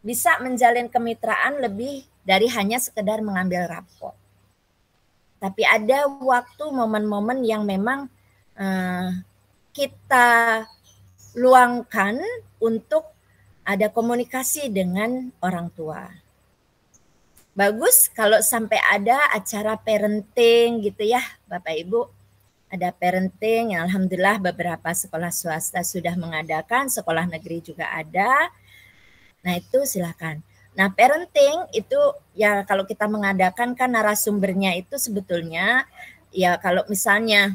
bisa menjalin kemitraan lebih dari hanya sekedar mengambil rapor. Tapi ada waktu momen-momen yang memang kita luangkan untuk ada komunikasi dengan orang tua. Bagus kalau sampai ada acara parenting gitu ya Bapak Ibu. Ada parenting, alhamdulillah beberapa sekolah swasta sudah mengadakan, sekolah negeri juga ada. Nah itu silakan. Nah parenting itu ya kalau kita mengadakan kan narasumbernya itu sebetulnya ya kalau misalnya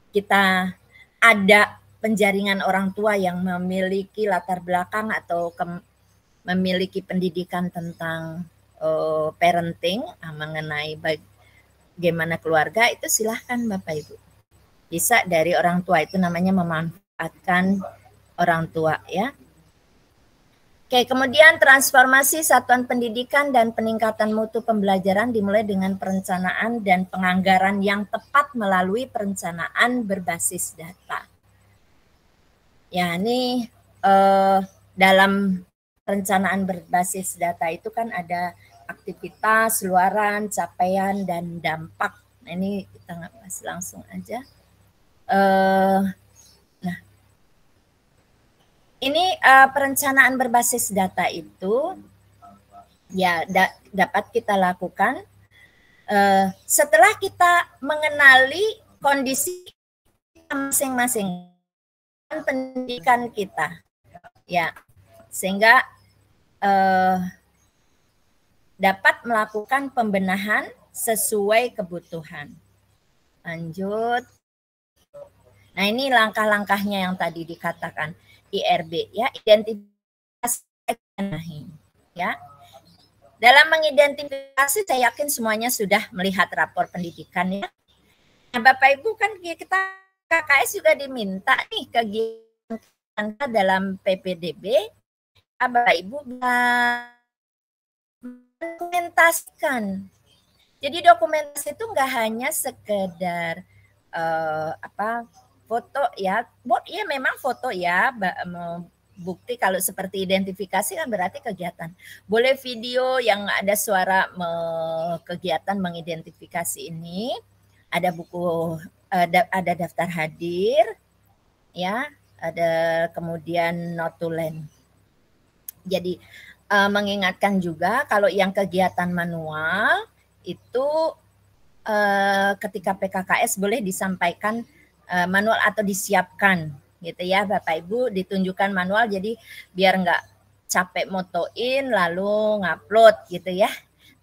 kita ada penjaringan orang tua yang memiliki latar belakang atau memiliki pendidikan tentang parenting mengenai bagaimana keluarga itu silahkan Bapak Ibu. Bisa dari orang tua, itu namanya memanfaatkan orang tua ya. Oke, kemudian transformasi satuan pendidikan dan peningkatan mutu pembelajaran dimulai dengan perencanaan dan penganggaran yang tepat melalui perencanaan berbasis data. Ya, ini dalam perencanaan berbasis data itu kan ada aktivitas, luaran, capaian, dan dampak. Nah, ini kita nggak bahas langsung aja. Nah, ini perencanaan berbasis data itu ya dapat kita lakukan setelah kita mengenali kondisi masing-masing pendidikan kita, ya, sehingga dapat melakukan pembenahan sesuai kebutuhan. Lanjut. Nah, ini langkah-langkahnya yang tadi dikatakan IRB ya, identifikasi ya. Dalam mengidentifikasi saya yakin semuanya sudah melihat rapor pendidikan ya. Nah, Bapak Ibu kan kita KKS juga diminta nih kegiatan dalam PPDB, Bapak Ibu dokumentasikan. Jadi dokumentasi itu nggak hanya sekedar foto ya, ya memang foto ya, bukti kalau seperti identifikasi kan berarti kegiatan. Boleh video yang ada suara kegiatan mengidentifikasi ini, ada buku, ada daftar hadir, ya, ada kemudian notulen. Jadi mengingatkan juga kalau yang kegiatan manual itu ketika PKKS boleh disampaikan manual atau disiapkan gitu ya Bapak Ibu, ditunjukkan manual jadi biar nggak capek motoin lalu ngupload gitu ya.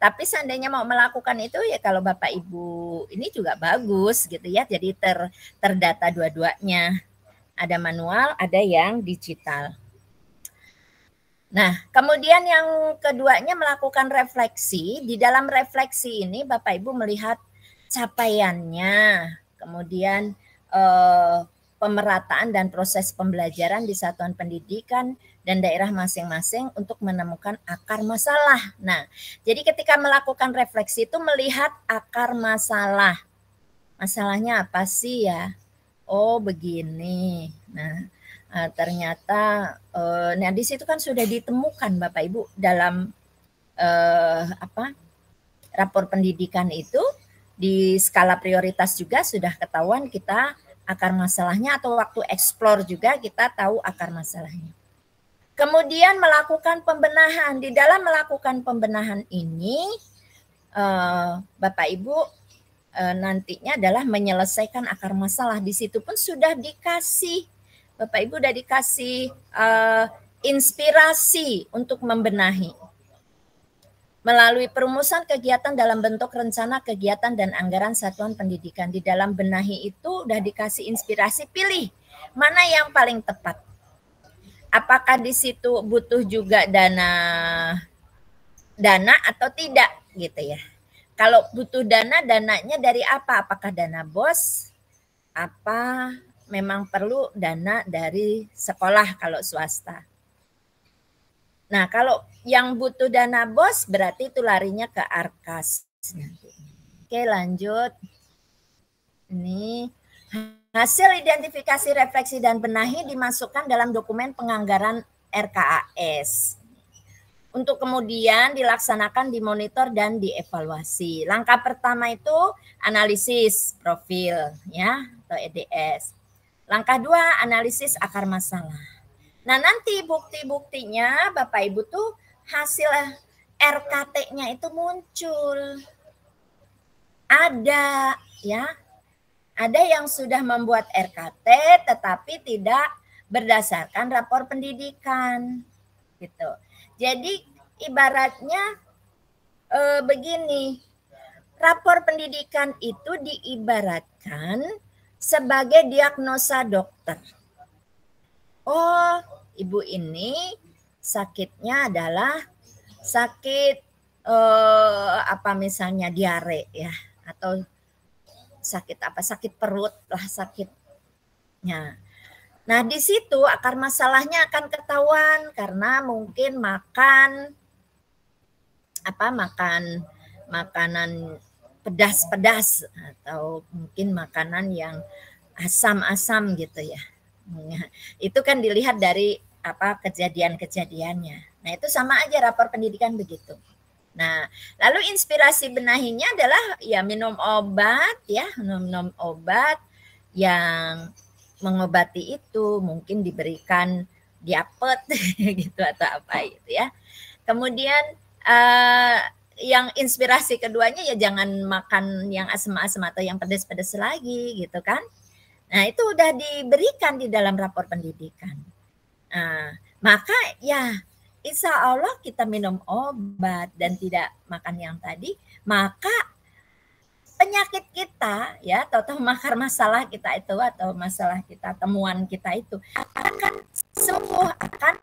Tapi seandainya mau melakukan itu ya kalau Bapak Ibu ini juga bagus gitu ya, jadi terdata dua-duanya, ada manual ada yang digital. Nah, kemudian yang keduanya melakukan refleksi. Di dalam refleksi ini Bapak Ibu melihat capaiannya, kemudian pemerataan dan proses pembelajaran di satuan pendidikan dan daerah masing-masing untuk menemukan akar masalah. Nah, jadi ketika melakukan refleksi itu melihat akar masalah. Masalahnya apa sih ya? Oh, begini. Nah, ternyata nah di situ kan sudah ditemukan Bapak Ibu dalam rapor pendidikan itu di skala prioritas juga sudah ketahuan kita akar masalahnya, atau waktu eksplor juga kita tahu akar masalahnya. Kemudian melakukan pembenahan. Di dalam melakukan pembenahan ini Bapak Ibu nantinya adalah menyelesaikan akar masalah. Di situ pun sudah dikasih Bapak Ibu udah dikasih inspirasi untuk membenahi melalui perumusan kegiatan dalam bentuk rencana kegiatan dan anggaran satuan pendidikan. Di dalam benahi itu udah dikasih inspirasi, pilih mana yang paling tepat. Apakah di situ butuh juga dana atau tidak gitu ya. Kalau butuh dananya dari apa? Apakah dana BOS? Apa memang perlu dana dari sekolah kalau swasta? Nah, kalau yang butuh dana BOS berarti itu larinya ke Arkas nanti. Oke, lanjut. Ini hasil identifikasi, refleksi dan benahi dimasukkan dalam dokumen penganggaran RKAS. untuk kemudian dilaksanakan, dimonitor dan dievaluasi. Langkah pertama itu analisis profil ya atau EDS. Langkah 2 analisis akar masalah. Nah, nanti bukti-buktinya Bapak Ibu tuh hasil RKT-nya itu muncul. Ada ya. Ada yang sudah membuat RKT tetapi tidak berdasarkan rapor pendidikan gitu. Jadi ibaratnya begini, rapor pendidikan itu diibaratkan sebagai diagnosa dokter. Oh, ibu ini sakitnya adalah sakit apa misalnya diare ya, atau sakit apa, sakit perut lah sakitnya. Nah, di situ akar masalahnya akan ketahuan karena mungkin makan makanan pedas-pedas atau mungkin makanan yang asam-asam gitu ya. Itu kan dilihat dari kejadian-kejadiannya. Nah, itu sama aja rapor pendidikan begitu. Nah, lalu inspirasi benahinya adalah ya minum obat yang mengobati itu, mungkin diberikan diapet gitu atau apa gitu ya. Kemudian yang inspirasi keduanya ya jangan makan yang asam-asam atau yang pedas-pedas lagi gitu kan. Nah, itu udah diberikan di dalam rapor pendidikan. Nah, maka ya insya Allah kita minum obat dan tidak makan yang tadi, maka penyakit kita ya atau makar masalah kita itu atau masalah kita, temuan kita itu akan sembuh, akan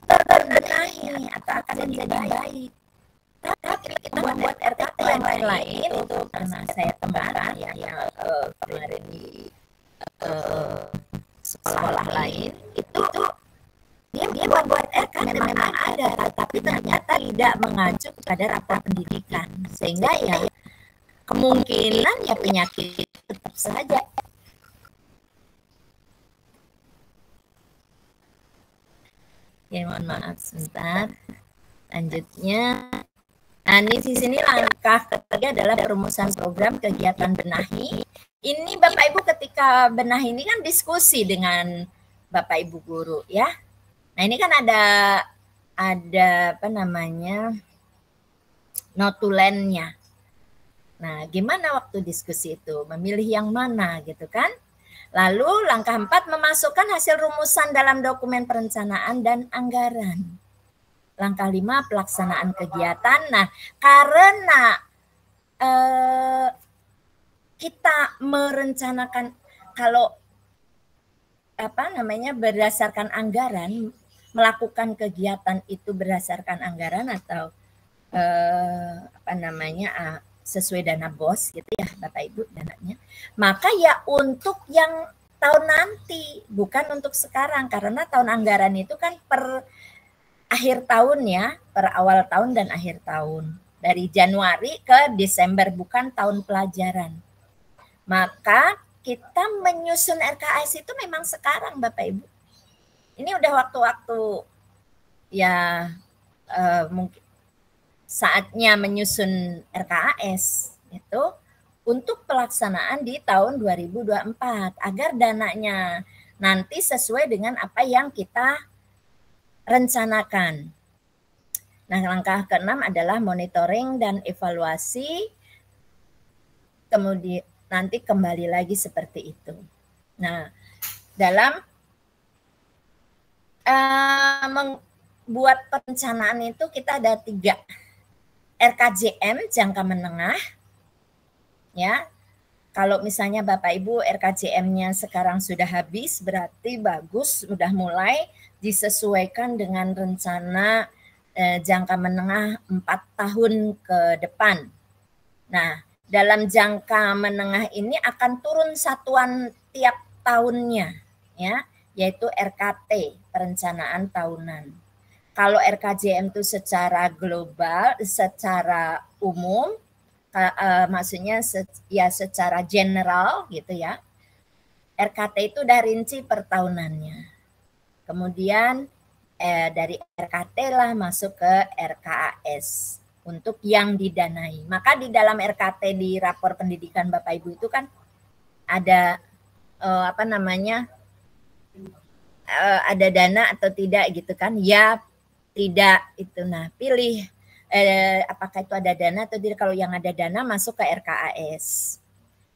terbenahi atau akan menjadi baik. Tapi kita membuat RKT yang lain itu karena saya tebaran ya yang kemarin di sekolah lain itu dia buat RK memang ada, tapi ternyata tidak mengacu kepada rapor pendidikan, sehingga ya kemungkinan ya penyakit tetap saja. Ya, mohon maaf sebentar. Lanjutnya, nah ini di sini langkah ketiga adalah perumusan program kegiatan benahi. Ini Bapak Ibu ketika benahi ini kan diskusi dengan Bapak Ibu guru ya. Nah, ini kan ada notulennya. Nah, gimana waktu diskusi itu? Memilih yang mana gitu kan? Lalu langkah 4 memasukkan hasil rumusan dalam dokumen perencanaan dan anggaran. Langkah 5 pelaksanaan kegiatan. Nah, karena kita merencanakan kalau berdasarkan anggaran, melakukan kegiatan itu berdasarkan anggaran atau sesuai dana BOS gitu ya Bapak Ibu dananya, maka ya untuk yang tahun nanti bukan untuk sekarang, karena tahun anggaran itu kan per akhir tahun ya, per awal tahun dan akhir tahun, dari Januari ke Desember, bukan tahun pelajaran. Maka kita menyusun RKS itu memang sekarang Bapak Ibu. Ini udah waktu-waktu ya mungkin saatnya menyusun RKS itu untuk pelaksanaan di tahun 2024 agar dananya nanti sesuai dengan apa yang kita rencanakan. Nah, langkah ke-6 adalah monitoring dan evaluasi. Kemudian nanti kembali lagi seperti itu. Nah, dalam membuat perencanaan itu kita ada 3. RKJM jangka menengah. Ya. Kalau misalnya Bapak Ibu RKJM-nya sekarang sudah habis, berarti bagus, sudah mulai disesuaikan dengan rencana jangka menengah 4 tahun ke depan. Nah, dalam jangka menengah ini akan turun satuan tiap tahunnya, ya, yaitu RKT, perencanaan tahunan. Kalau RKJM itu secara global, secara umum, maksudnya secara general gitu ya. RKT itu udah rinci per tahunannya. Kemudian dari RKT lah masuk ke RKAS untuk yang didanai. Maka di dalam RKT di rapor pendidikan Bapak Ibu itu kan ada apa namanya, ada dana atau tidak gitu kan? Ya, tidak itu. Nah, pilih apakah itu ada dana atau tidak. Kalau yang ada dana masuk ke RKAS.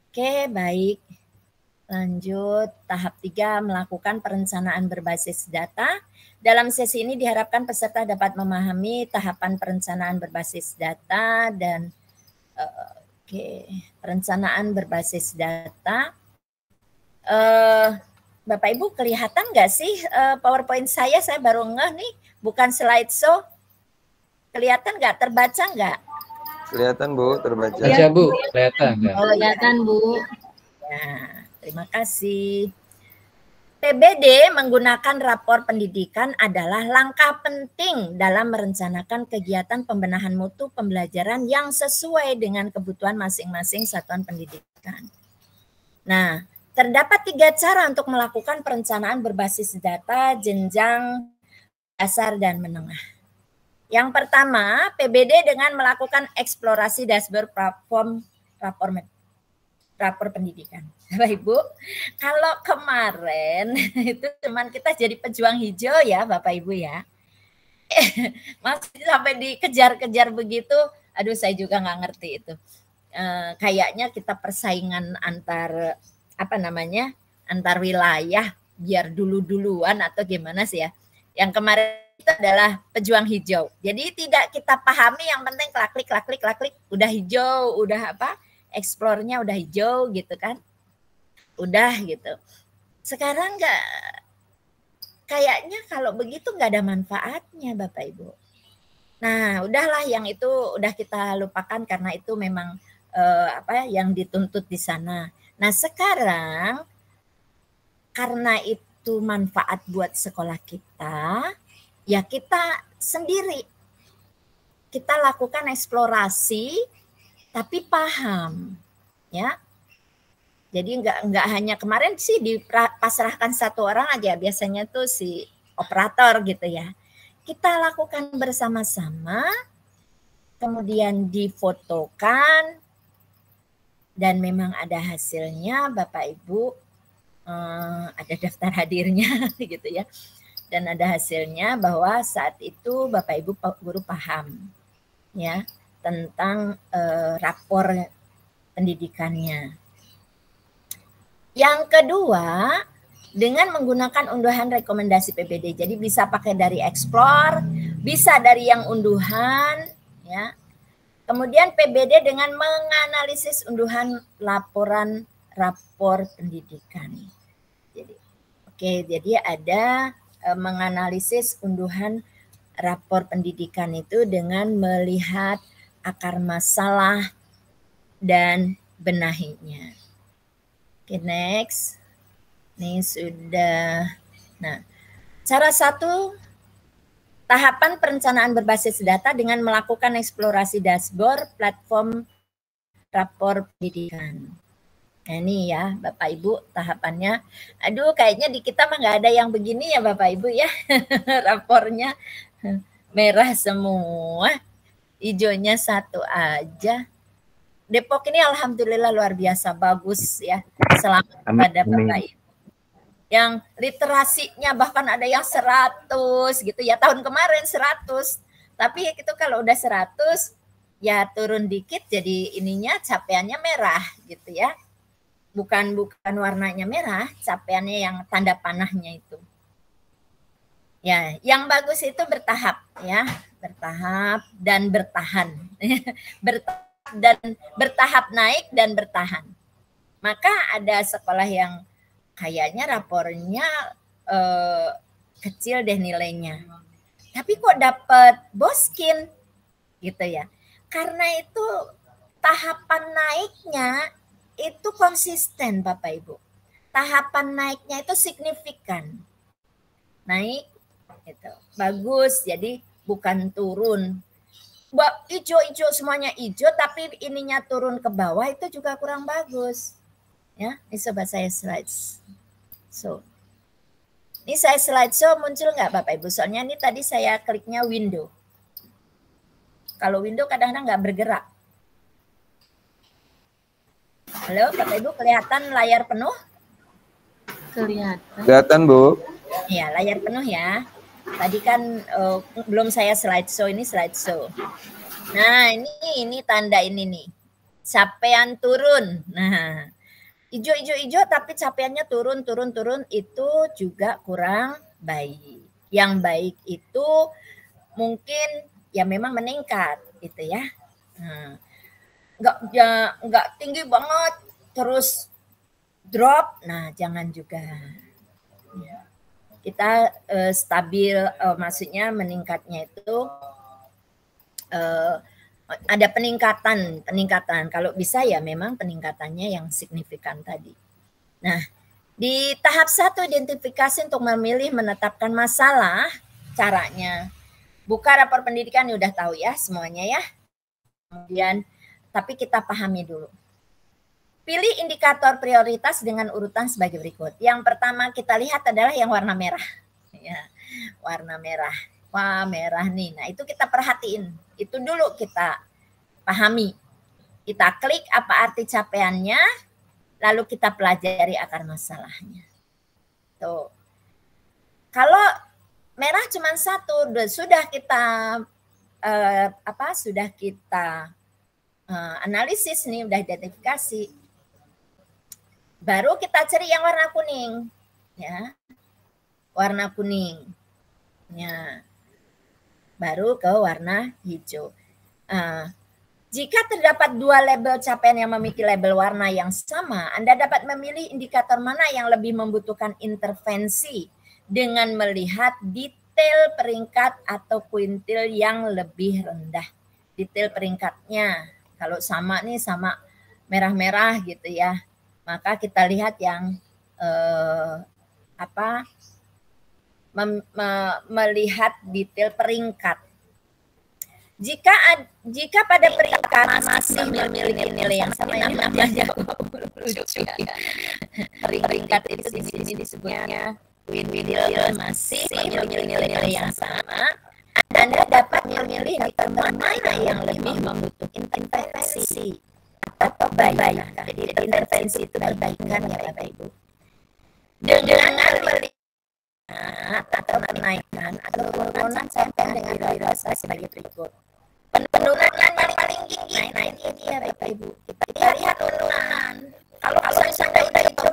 Oke, baik. Lanjut, tahap 3 melakukan perencanaan berbasis data. Dalam sesi ini diharapkan peserta dapat memahami tahapan perencanaan berbasis data dan perencanaan berbasis data. Bapak Ibu kelihatan nggak sih PowerPoint saya baru ngeh nih, bukan slideshow. Kelihatan nggak? Terbaca nggak? Kelihatan Bu, terbaca. Baca Bu, kelihatan. Oh, kelihatan Bu. Ya, terima kasih. PBD menggunakan rapor pendidikan adalah langkah penting dalam merencanakan kegiatan pembenahan mutu pembelajaran yang sesuai dengan kebutuhan masing-masing satuan pendidikan. Nah, terdapat 3 cara untuk melakukan perencanaan berbasis data jenjang dasar dan menengah. Yang pertama, PBD dengan melakukan eksplorasi dashboard platform rapor pendidikan. Bapak Ibu, kalau kemarin itu cuman kita jadi pejuang hijau ya Bapak Ibu ya. Masih sampai dikejar-kejar begitu, aduh saya juga nggak ngerti itu. Kayaknya kita persaingan antar apa namanya, antar wilayah biar duluan atau gimana sih ya. Yang kemarin itu adalah pejuang hijau. Jadi tidak kita pahami, yang penting klik udah hijau, udah apa? Explore-nya udah hijau gitu kan. Udah gitu. Sekarang enggak, kayaknya kalau begitu enggak ada manfaatnya Bapak Ibu. Nah, udahlah yang itu udah kita lupakan karena itu memang apa yang dituntut di sana. Nah, sekarang karena itu manfaat buat sekolah kita, ya kita sendiri. Kita lakukan eksplorasi tapi paham, ya. Jadi enggak hanya kemarin sih dipasrahkan satu orang aja, biasanya tuh si operator gitu ya. Kita lakukan bersama-sama, kemudian difotokan, dan memang ada hasilnya Bapak Ibu, ada daftar hadirnya gitu ya. Dan ada hasilnya bahwa saat itu Bapak Ibu guru paham ya tentang rapor pendidikannya. Yang kedua, dengan menggunakan unduhan rekomendasi PBD. Jadi bisa pakai dari Explore, bisa dari yang unduhan ya. Kemudian PBD dengan menganalisis unduhan laporan rapor pendidikan. Jadi ada menganalisis unduhan rapor pendidikan itu dengan melihat akar masalah dan benahinya. Oke, next. Ini sudah. Nah, cara satu, tahapan perencanaan berbasis data dengan melakukan eksplorasi dashboard platform rapor pendidikan. Nah, ini ya Bapak Ibu tahapannya. Aduh, kayaknya di kita mah nggak ada yang begini ya Bapak Ibu ya. Rapornya merah semua, hijaunya satu aja. Depok ini alhamdulillah luar biasa bagus ya. Selamat pada Bapak Ibu. Yang literasinya bahkan ada yang 100 gitu ya. Tahun kemarin 100. Tapi itu kalau udah 100 ya turun dikit jadi ininya capaiannya merah gitu ya. Bukan warnanya merah, capaiannya yang tanda panahnya itu. Ya, yang bagus itu bertahap ya, bertahap dan bertahan. Bertahap naik dan bertahan. Maka ada sekolah yang kayaknya rapornya kecil deh nilainya. Tapi kok dapat Boskin gitu ya. Karena itu tahapan naiknya itu konsisten Bapak Ibu. Tahapan naiknya itu signifikan. Naik itu bagus, jadi bukan turun. Hijau-hijau semuanya hijau tapi ininya turun ke bawah itu juga kurang bagus. Ya, ini sobat saya slides. So, Ini saya slideshow muncul nggak Bapak Ibu? Soalnya ini tadi saya kliknya window. Kalau window kadang-kadang nggak bergerak. Halo Bapak Ibu, kelihatan layar penuh? Kelihatan Bu. Ya, layar penuh ya. Tadi kan belum saya slideshow, ini slideshow. Nah, ini tanda ini nih. Capaian turun. Nah, hijau tapi capaiannya turun itu juga kurang baik. Yang baik itu mungkin ya memang meningkat gitu ya. Nah, nggak tinggi banget terus drop. Nah, jangan juga. Kita stabil, maksudnya meningkatnya itu ada peningkatan. Kalau bisa ya memang peningkatannya yang signifikan tadi. Nah, di tahap 1 identifikasi untuk memilih menetapkan masalah, caranya buka rapor pendidikan udah tahu ya semuanya ya. Kemudian tapi kita pahami dulu. Pilih indikator prioritas dengan urutan sebagai berikut. Yang pertama kita lihat adalah yang warna merah. Ya, warna merah. Wah, merah nih. Nah, itu kita perhatiin. Itu dulu kita pahami. Kita klik apa arti capaiannya, lalu kita pelajari akar masalahnya. Tuh. Kalau merah cuma satu, sudah kita analisis nih, udah identifikasi. Baru kita cari yang warna kuning, ya, warna kuning, ya, baru ke warna hijau. Jika terdapat dua label capaian yang memiliki label warna yang sama, Anda dapat memilih indikator mana yang lebih membutuhkan intervensi dengan melihat detail peringkat atau kuintil yang lebih rendah. Detail peringkatnya, kalau sama nih sama merah-merah gitu ya, maka kita lihat yang melihat detail peringkat. Jika pada peringkat masih memiliki nilai yang sama, yang namanya peringkat itu di sini disebutnya kuintil masih memiliki nilai yang sama, Anda dapat memilih indikator mana yang lebih membutuhkan intervensi atau perbaikan. Jadi intervensi itu perbaikan ya Bapak Ibu. Dengan melihat atau kenaikan atau penurunan capaian dengan dirasa sebagai berikut. Penurunan yang paling tinggi, nah ini dia Bapak Ibu. Kita lihat penurunan. Kalau misalnya udah itu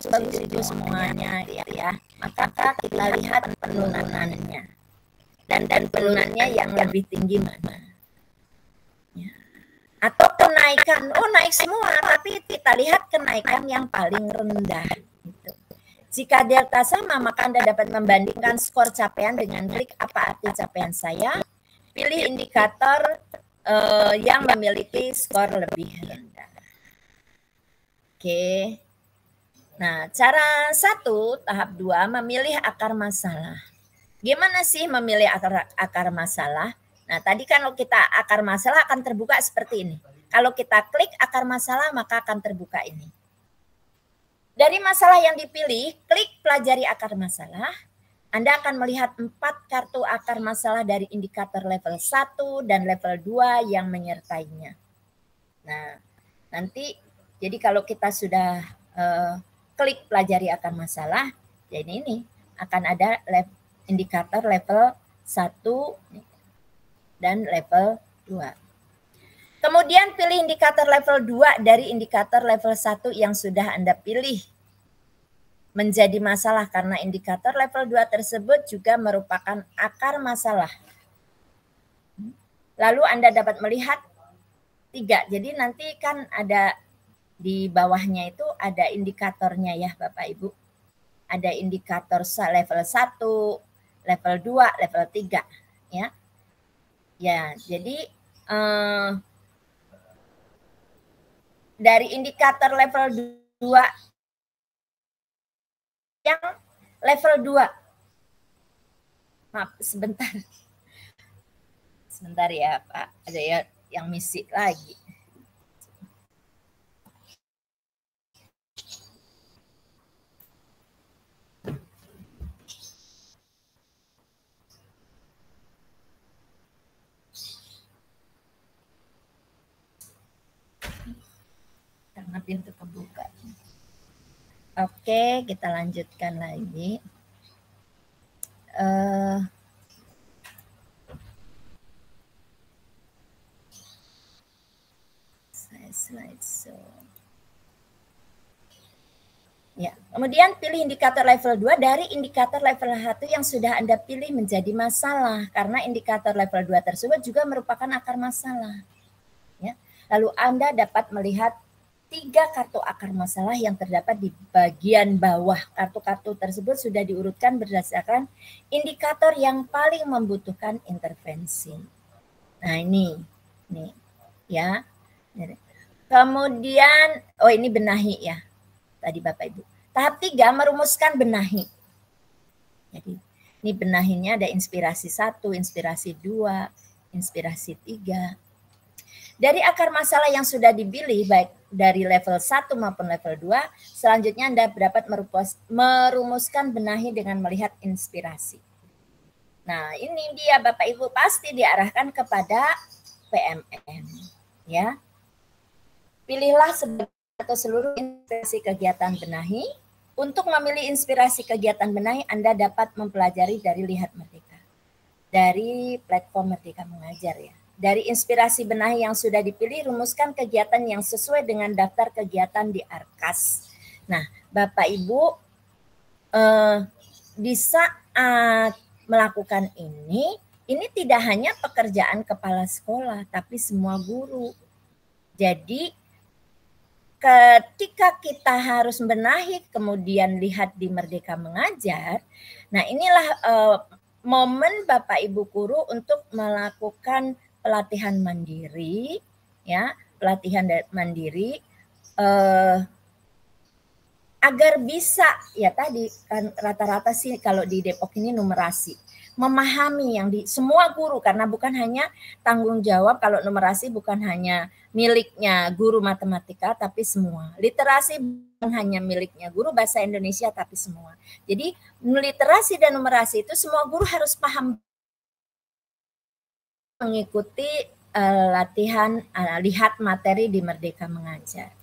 bagus itu semuanya ya, maka kita lihat penurunannya. Dan penurunannya yang lebih tinggi mana. Ya. Atau kenaikan, naik semua, tapi kita lihat kenaikan yang paling rendah. Gitu. Jika delta sama, maka Anda dapat membandingkan skor capaian dengan klik apa arti capaian saya. Pilih indikator yang memiliki skor lebih rendah. Oke. Nah, cara 1, tahap 2, memilih akar masalah. Gimana sih memilih akar masalah? Nah, tadi kan kalau kita akar masalah akan terbuka seperti ini. Kalau kita klik akar masalah, maka akan terbuka ini. Dari masalah yang dipilih, klik pelajari akar masalah. Anda akan melihat 4 kartu akar masalah dari indikator level 1 dan level 2 yang menyertainya. Nah, nanti jadi kalau kita sudah klik pelajari akar masalah, jadi ini akan ada indikator level 1 dan level 2. Kemudian pilih indikator level 2 dari indikator level 1 yang sudah Anda pilih. Menjadi masalah karena indikator level 2 tersebut juga merupakan akar masalah. Lalu Anda dapat melihat 3. Jadi nanti kan ada di bawahnya itu ada indikatornya ya Bapak Ibu. Ada indikator level 1, level 2, level 3 ya. Ya, jadi dari indikator level 2 yang level 2. Maaf, sebentar ya Pak, ada ya yang misi lagi. pintu kebuka. Oke, kita lanjutkan lagi. Slideshow. Ya, kemudian pilih indikator level 2 dari indikator level 1 yang sudah Anda pilih menjadi masalah, karena indikator level 2 tersebut juga merupakan akar masalah. Ya. Lalu Anda dapat melihat 3 kartu akar masalah yang terdapat di bagian bawah. Kartu-kartu tersebut sudah diurutkan berdasarkan indikator yang paling membutuhkan intervensi. Nah, ini ya. Kemudian, oh ini benahi ya. Tadi Bapak Ibu. Tahap 3 merumuskan benahi. Jadi ini benahinya ada inspirasi 1, inspirasi 2, inspirasi 3. Dari akar masalah yang sudah dipilih baik dari level 1 maupun level 2, selanjutnya Anda dapat merumuskan benahi dengan melihat inspirasi. Nah, ini dia Bapak Ibu pasti diarahkan kepada PMM ya. Pilihlah atau seluruh inspirasi kegiatan benahi. Untuk memilih inspirasi kegiatan benahi, Anda dapat mempelajari dari Lihat Merdeka. Dari platform Merdeka Mengajar ya. Dari inspirasi benahi yang sudah dipilih, rumuskan kegiatan yang sesuai dengan daftar kegiatan di Arkas. Nah, Bapak Ibu, di saat melakukan ini tidak hanya pekerjaan kepala sekolah, tapi semua guru. Jadi, ketika kita harus benahi kemudian lihat di Merdeka Mengajar, nah inilah momen Bapak Ibu guru untuk melakukan pelatihan mandiri, ya pelatihan mandiri agar bisa ya tadi kan rata-rata sih kalau di Depok ini numerasi. Memahami yang di semua guru karena bukan hanya tanggung jawab kalau numerasi bukan hanya miliknya guru matematika tapi semua. Literasi bukan hanya miliknya guru bahasa Indonesia tapi semua. Jadi literasi dan numerasi itu semua guru harus paham mengikuti latihan lihat materi di Merdeka Mengajar.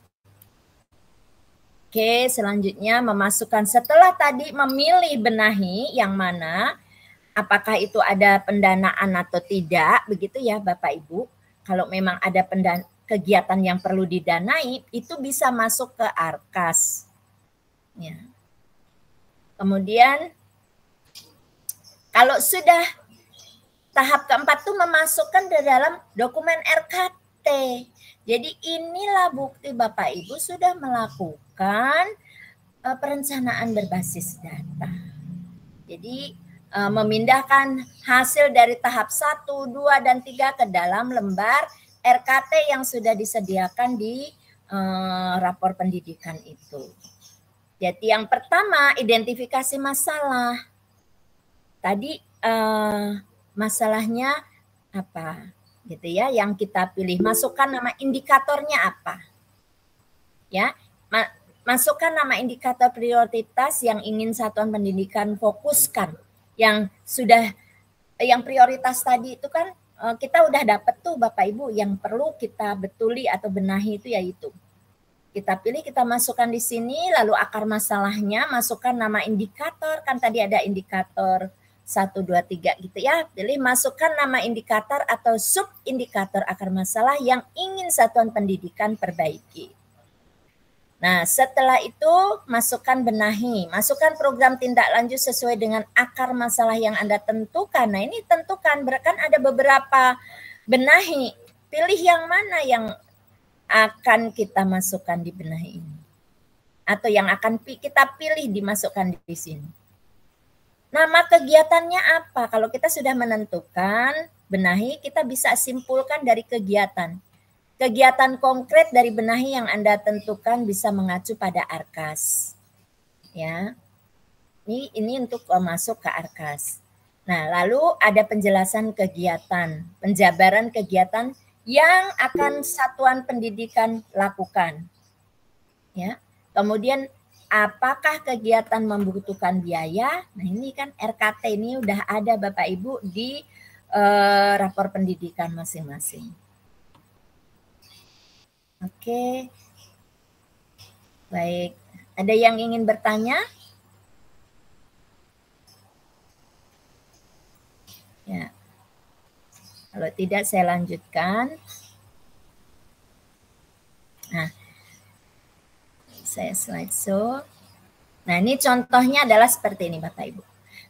Oke, selanjutnya memasukkan setelah tadi memilih benahi yang mana apakah itu ada pendanaan atau tidak, begitu ya Bapak Ibu. Kalau memang ada kegiatan yang perlu didanai, itu bisa masuk ke Arkas. Ya. Kemudian, kalau sudah tahap keempat itu memasukkan di dalam dokumen RKT. Jadi inilah bukti Bapak Ibu sudah melakukan perencanaan berbasis data. Jadi memindahkan hasil dari tahap 1, 2, dan 3 ke dalam lembar RKT yang sudah disediakan di rapor pendidikan itu. Jadi yang pertama identifikasi masalah. Tadi masalahnya apa gitu ya yang kita pilih. Masukkan nama indikatornya apa. Ya, masukkan nama indikator prioritas yang ingin satuan pendidikan fokuskan. Yang prioritas tadi itu kan kita udah dapat tuh Bapak Ibu yang perlu kita betuli atau benahi itu yaitu. Kita pilih, kita masukkan di sini, lalu akar masalahnya masukkan nama indikator, kan tadi ada indikator 1, 2, 3 gitu ya. Pilih masukkan nama indikator atau sub indikator akar masalah yang ingin satuan pendidikan perbaiki. Nah, setelah itu masukkan benahi, masukkan program tindak lanjut sesuai dengan akar masalah yang Anda tentukan. Nah, ini tentukan, kan ada beberapa benahi. Pilih yang mana yang akan kita masukkan di benahi ini. Atau yang akan kita pilih dimasukkan di sini. Nama kegiatannya apa? Kalau kita sudah menentukan benahi, kita bisa simpulkan dari kegiatan. Kegiatan konkret dari benahi yang Anda tentukan bisa mengacu pada Arkas. Ya. Ini untuk masuk ke Arkas. Nah, lalu ada penjelasan kegiatan, penjabaran kegiatan yang akan satuan pendidikan lakukan. Ya. Kemudian apakah kegiatan membutuhkan biaya? Nah, ini kan RKT ini udah ada Bapak Ibu di rapor pendidikan masing-masing. Oke. Baik, ada yang ingin bertanya? Ya. Kalau tidak saya lanjutkan. Nah, saya slideshow. Nah, ini contohnya adalah seperti ini Bapak Ibu.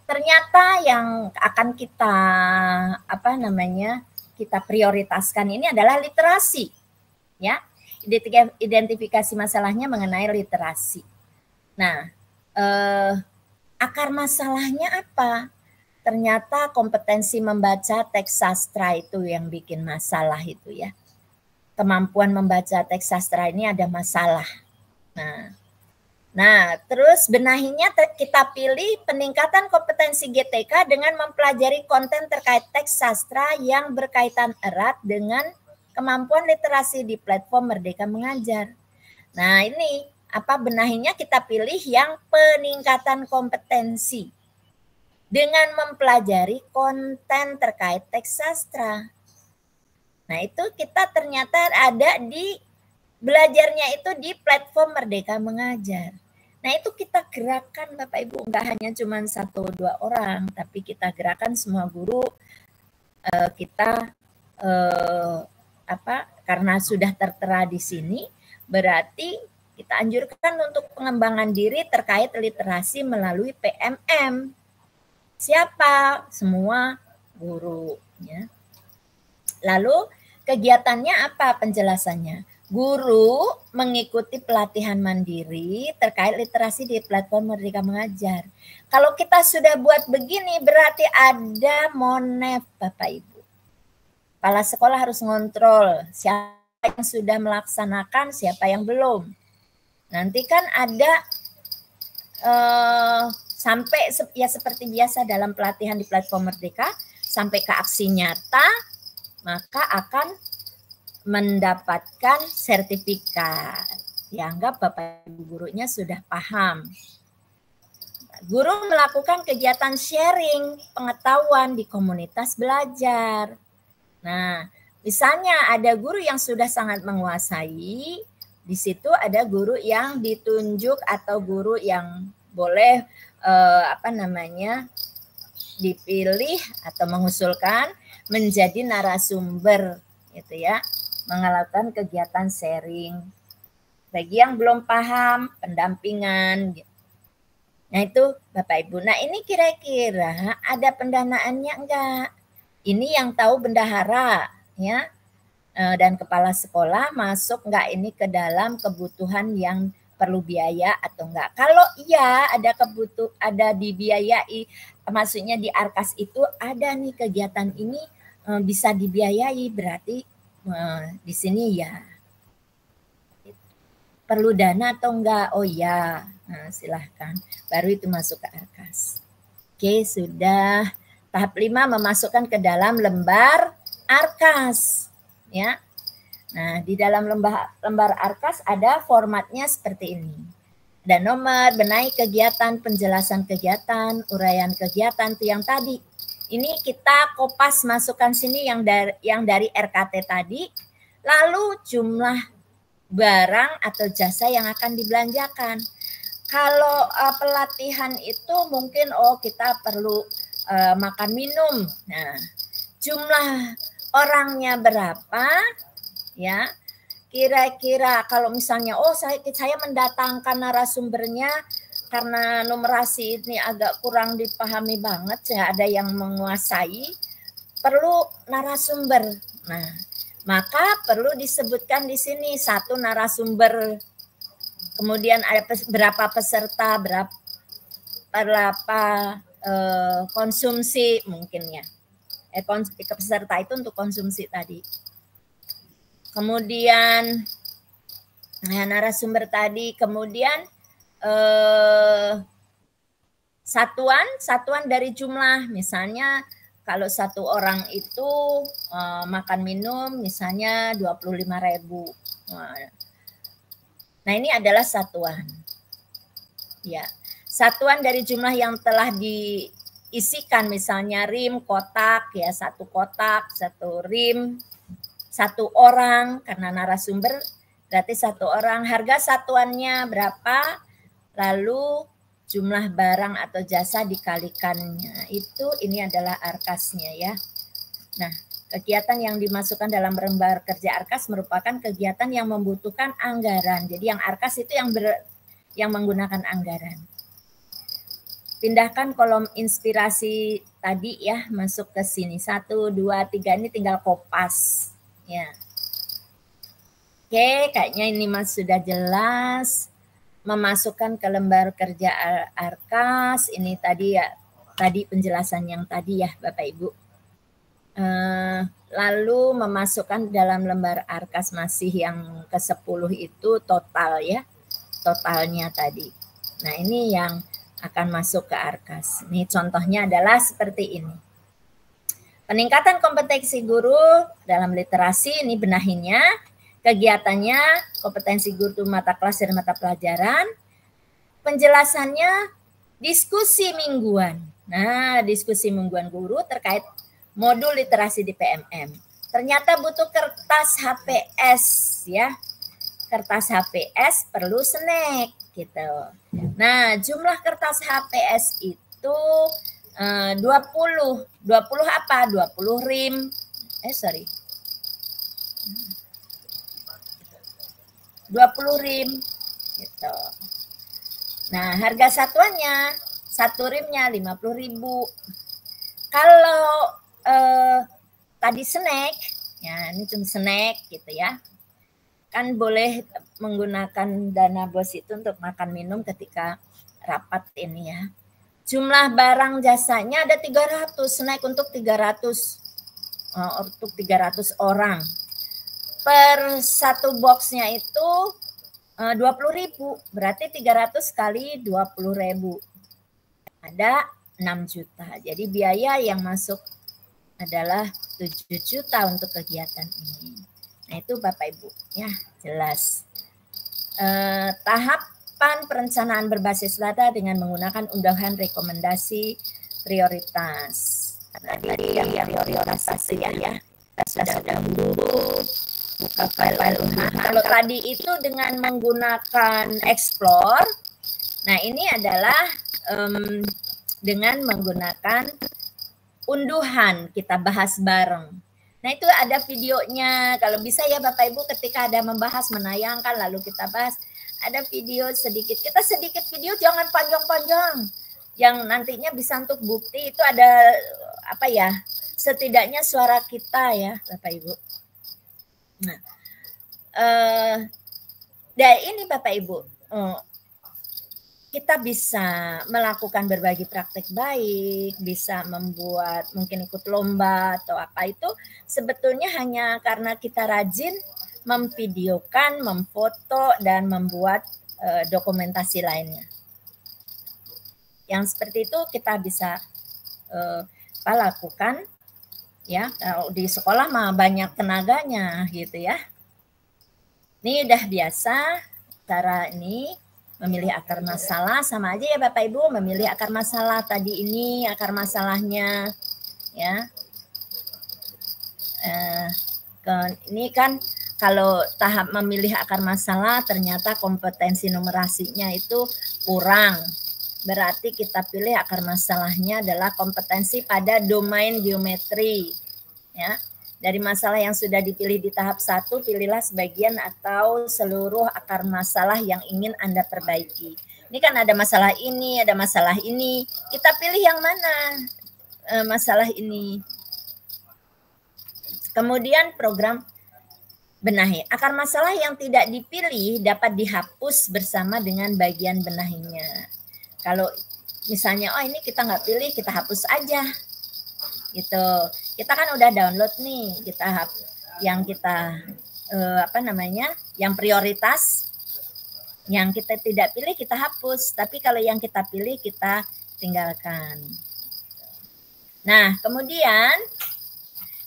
Ternyata yang akan kita kita prioritaskan ini adalah literasi. Ya. Identifikasi masalahnya mengenai literasi. Nah, akar masalahnya apa? Ternyata kompetensi membaca teks sastra itu yang bikin masalah itu ya. Kemampuan membaca teks sastra ini ada masalah. Nah, terus benahinya kita pilih peningkatan kompetensi GTK dengan mempelajari konten terkait teks sastra yang berkaitan erat dengan kemampuan literasi di platform Merdeka Mengajar. Nah, ini benahinya kita pilih yang peningkatan kompetensi dengan mempelajari konten terkait teks sastra. Nah, itu kita ternyata ada di belajarnya itu di platform Merdeka Mengajar. Nah, itu kita gerakan Bapak Ibu, enggak hanya cuma 1-2 orang, tapi kita gerakan semua guru. Kita karena sudah tertera di sini, berarti kita anjurkan untuk pengembangan diri terkait literasi melalui PMM. Siapa? Semua guru ya. Lalu kegiatannya apa penjelasannya? Guru mengikuti pelatihan mandiri terkait literasi di platform Merdeka Mengajar. Kalau kita sudah buat begini berarti ada monef Bapak Ibu. Kepala sekolah harus ngontrol siapa yang sudah melaksanakan, siapa yang belum. Nanti kan ada sampai ya seperti biasa dalam pelatihan di platform Merdeka, sampai ke aksi nyata, maka akan mendapatkan sertifikat. Dianggap Bapak Ibu gurunya sudah paham. Guru melakukan kegiatan sharing pengetahuan di komunitas belajar. Nah, misalnya ada guru yang sudah sangat menguasai, di situ ada guru yang ditunjuk atau guru yang boleh dipilih atau mengusulkan menjadi narasumber gitu ya, melakukan kegiatan sharing. Bagi yang belum paham, pendampingan gitu. Nah, itu Bapak Ibu. Nah, ini kira-kira ada pendanaannya enggak? Ini yang tahu bendahara ya. Dan kepala sekolah masuk enggak ini ke dalam kebutuhan yang perlu biaya atau enggak. Kalau iya ada dibiayai, maksudnya di Arkas itu ada nih kegiatan ini bisa dibiayai, berarti di sini ya perlu dana atau enggak? Oh ya, nah, silahkan. Baru itu masuk ke Arkas. Oke, sudah. Tahap 5 memasukkan ke dalam lembar Arkas. Ya. Nah, di dalam lembar Arkas ada formatnya seperti ini. Ada nomor, benahi kegiatan, penjelasan kegiatan, uraian kegiatan, itu yang tadi. Ini kita kopas masukkan sini yang dari RKT tadi. Lalu jumlah barang atau jasa yang akan dibelanjakan. Kalau pelatihan itu mungkin kita perlu makan minum. Nah, jumlah orangnya berapa? Ya, kira-kira kalau misalnya saya mendatangkan narasumbernya karena numerasi ini agak kurang dipahami banget, ya ada yang menguasai, perlu narasumber. Nah, maka perlu disebutkan di sini satu narasumber, kemudian ada berapa peserta, berapa konsumsi mungkin ya. Peserta itu untuk konsumsi tadi. Kemudian narasumber tadi, kemudian satuan dari jumlah, misalnya kalau satu orang itu makan minum misalnya 25.000. Nah, ini adalah satuan. Ya, satuan dari jumlah yang telah diisikan, misalnya rim, kotak, ya satu kotak, satu rim, satu orang, karena narasumber Berarti satu orang, harga satuannya berapa, lalu jumlah barang atau jasa dikalikannya. Itu ini adalah arkasnya ya. Nah, kegiatan yang dimasukkan dalam lembar kerja arkas merupakan kegiatan yang membutuhkan anggaran. Jadi yang arkas itu yang menggunakan anggaran. Pindahkan kolom inspirasi tadi ya, masuk ke sini. 1, 2, 3 ini tinggal kopas. Ya. Oke, kayaknya ini Mas sudah jelas. Memasukkan ke lembar kerja arkas, ini tadi ya, tadi penjelasan yang tadi ya Bapak Ibu. Lalu memasukkan dalam lembar arkas masih yang ke-10 itu total ya, totalnya tadi. Nah ini yang akan masuk ke arkas. Ini contohnya adalah seperti ini. Peningkatan kompetensi guru dalam literasi, ini benahinya. Kegiatannya, kompetensi guru mata kelas dan mata pelajaran. Penjelasannya, diskusi mingguan. Nah, diskusi mingguan guru terkait modul literasi di PMM. Ternyata butuh kertas HPS ya. Kertas HPS perlu snack gitu. Nah, jumlah kertas HPS itu 20 apa? 20 rim. 20 rim gitu. Nah, harga satuannya 1 rimnya 50.000. Kalau tadi snack, ya ini cuma snack gitu ya. Kan boleh menggunakan dana BOS itu untuk makan minum ketika rapat ini ya. Jumlah barang jasanya ada 300, snack untuk 300 orang. Per satu boxnya itu 20.000, berarti 300 kali 20.000. Ada 6 juta. Jadi biaya yang masuk adalah 7 juta untuk kegiatan ini. Nah itu Bapak Ibu ya jelas. Tahapan perencanaan berbasis data dengan menggunakan undangan rekomendasi prioritas. Tadi yang priorisasi ya. Kita sudah dulu buka file undangan. Kalau tadi itu dengan menggunakan explore, nah ini adalah dengan menggunakan unduhan, kita bahas bareng. Nah itu ada videonya, kalau bisa ya Bapak Ibu ketika ada membahas, menayangkan lalu kita bahas, ada video sedikit, kita sedikit video jangan panjang-panjang, yang nantinya bisa untuk bukti itu ada apa ya, setidaknya suara kita ya Bapak Ibu. Nah, dari ini Bapak Ibu, kita bisa melakukan berbagi praktek baik, bisa membuat mungkin ikut lomba atau apa itu sebetulnya hanya karena kita rajin memvideokan, memfoto dan membuat dokumentasi lainnya. Yang seperti itu kita bisa lakukan ya, kalau di sekolah mah banyak tenaganya gitu ya. Ini udah biasa cara ini memilih akar masalah, sama aja ya Bapak Ibu memilih akar masalah tadi ini, akar masalahnya ya. Ini kan kalau tahap memilih akar masalah ternyata kompetensi numerasinya itu kurang. Berarti kita pilih akar masalahnya adalah kompetensi pada domain geometri ya. Dari masalah yang sudah dipilih di tahap 1, pilihlah sebagian atau seluruh akar masalah yang ingin Anda perbaiki. Ini kan ada masalah ini, ada masalah ini. Kita pilih yang mana masalah ini. Kemudian program benahi. Akar masalah yang tidak dipilih dapat dihapus bersama dengan bagian benahinya. Kalau misalnya, oh ini kita nggak pilih, kita hapus aja. Gitu. Kita kan udah download nih, yang kita yang prioritas, yang kita tidak pilih kita hapus, tapi kalau yang kita pilih kita tinggalkan. Nah, kemudian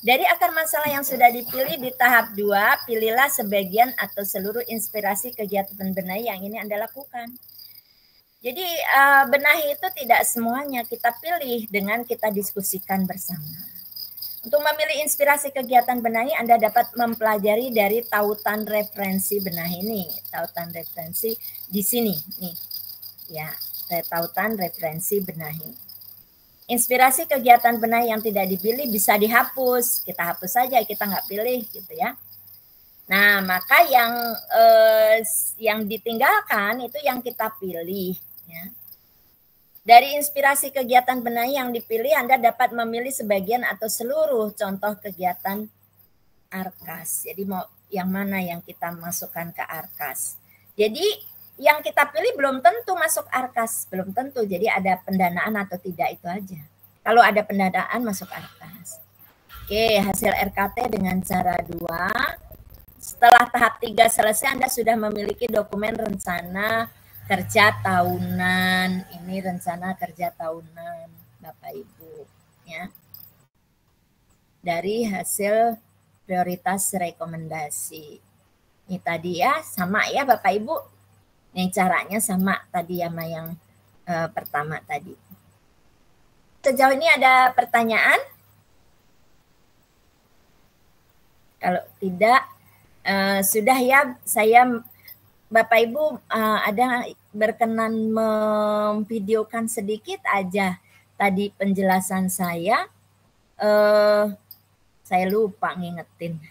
dari akar masalah yang sudah dipilih di tahap 2, pilihlah sebagian atau seluruh inspirasi kegiatan benahi yang ini Anda lakukan. Jadi benahi itu tidak semuanya kita pilih dengan kita diskusikan bersama. Untuk memilih inspirasi kegiatan benahi, Anda dapat mempelajari dari tautan referensi benahi ini. Tautan referensi di sini, nih, ya, tautan referensi benahi. Inspirasi kegiatan benahi yang tidak dipilih bisa dihapus. Kita hapus saja, kita nggak pilih, gitu ya. Nah, maka yang ditinggalkan itu yang kita pilih, ya. Dari inspirasi kegiatan benahi yang dipilih, Anda dapat memilih sebagian atau seluruh contoh kegiatan ARKAS. Jadi mau yang mana yang kita masukkan ke ARKAS. Jadi yang kita pilih belum tentu masuk ARKAS, belum tentu. Jadi ada pendanaan atau tidak itu aja. Kalau ada pendanaan masuk ARKAS. Oke, hasil RKT dengan cara 2. Setelah tahap 3 selesai, Anda sudah memiliki dokumen rencana kerja tahunan. Ini rencana kerja tahunan Bapak Ibu, ya. Dari hasil prioritas rekomendasi. Ini tadi ya, sama ya Bapak Ibu. Ini caranya sama tadi sama yang pertama tadi. Sejauh ini ada pertanyaan? Kalau tidak, sudah ya, saya Bapak Ibu ada berkenan memvideokan sedikit aja tadi penjelasan saya. Saya lupa ngingetin.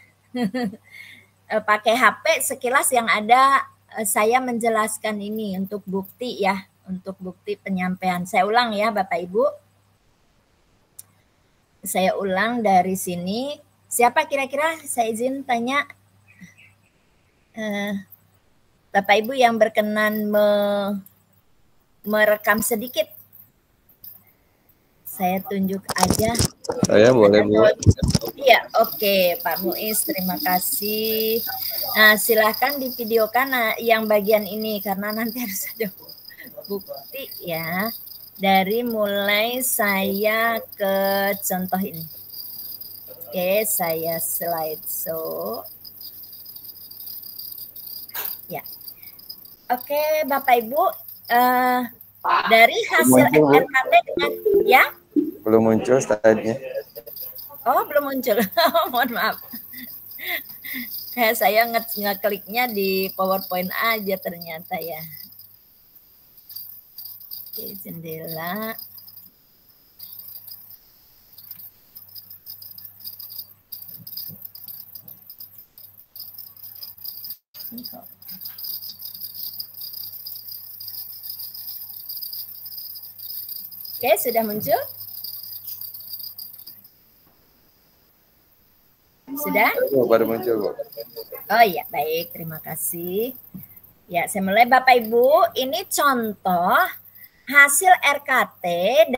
Pakai HP sekilas yang ada saya menjelaskan ini untuk bukti ya, untuk bukti penyampaian. Saya ulang ya Bapak Ibu. Saya ulang dari sini. Siapa kira-kira saya izin tanya? Bapak Ibu yang berkenan merekam sedikit. Saya tunjuk aja. Saya boleh, Bu. Iya, oke Pak Muiz, terima kasih. Nah, silakan divideokan yang bagian ini karena nanti harus ada bukti ya. Dari mulai saya ke contoh ini. Oke, saya slideshow. Ya. Oke, Bapak Ibu, dari hasil RKT dengan ya? Belum muncul slide-nya. Oh, belum muncul. Mohon maaf. Kayak saya ngekliknya di PowerPoint aja ternyata ya. Oke, jendela. Oke, sudah muncul? Sudah? Baru muncul, Bu. Oh iya, baik. Terima kasih. Ya, saya mulai Bapak Ibu. Ini contoh hasil RKT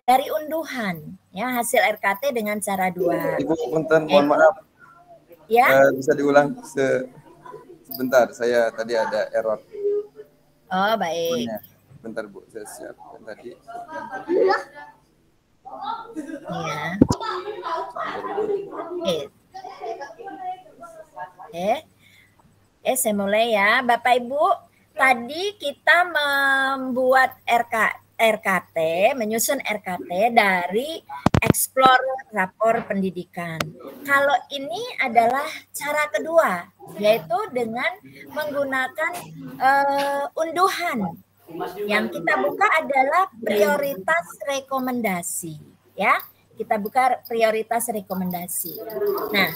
dari unduhan. Ya, hasil RKT dengan cara 2. Ibu, punten, mohon maaf. Ya. Bisa diulang sebentar. Saya tadi ada error. Oh, baik. Bentar, Bu. Saya siapkan tadi. Ya. Saya mulai ya. Bapak Ibu, tadi kita membuat RKT, menyusun RKT dari explore rapor pendidikan. Kalau ini adalah cara kedua, yaitu dengan menggunakan unduhan. Yang kita buka adalah prioritas rekomendasi, ya. Kita buka prioritas rekomendasi. Nah,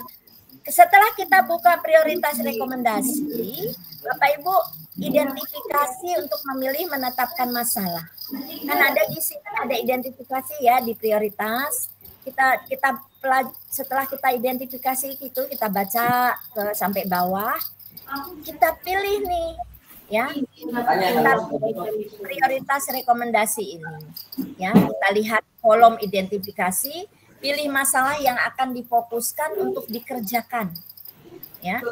setelah kita buka prioritas rekomendasi, Bapak Ibu identifikasi untuk memilih menetapkan masalah. Kan ada di sini ada identifikasi ya di prioritas. Setelah kita identifikasi itu, kita baca sampai bawah, kita pilih nih ya, kita prioritas rekomendasi ini ya. Kita lihat kolom identifikasi, pilih masalah yang akan difokuskan untuk dikerjakan ya.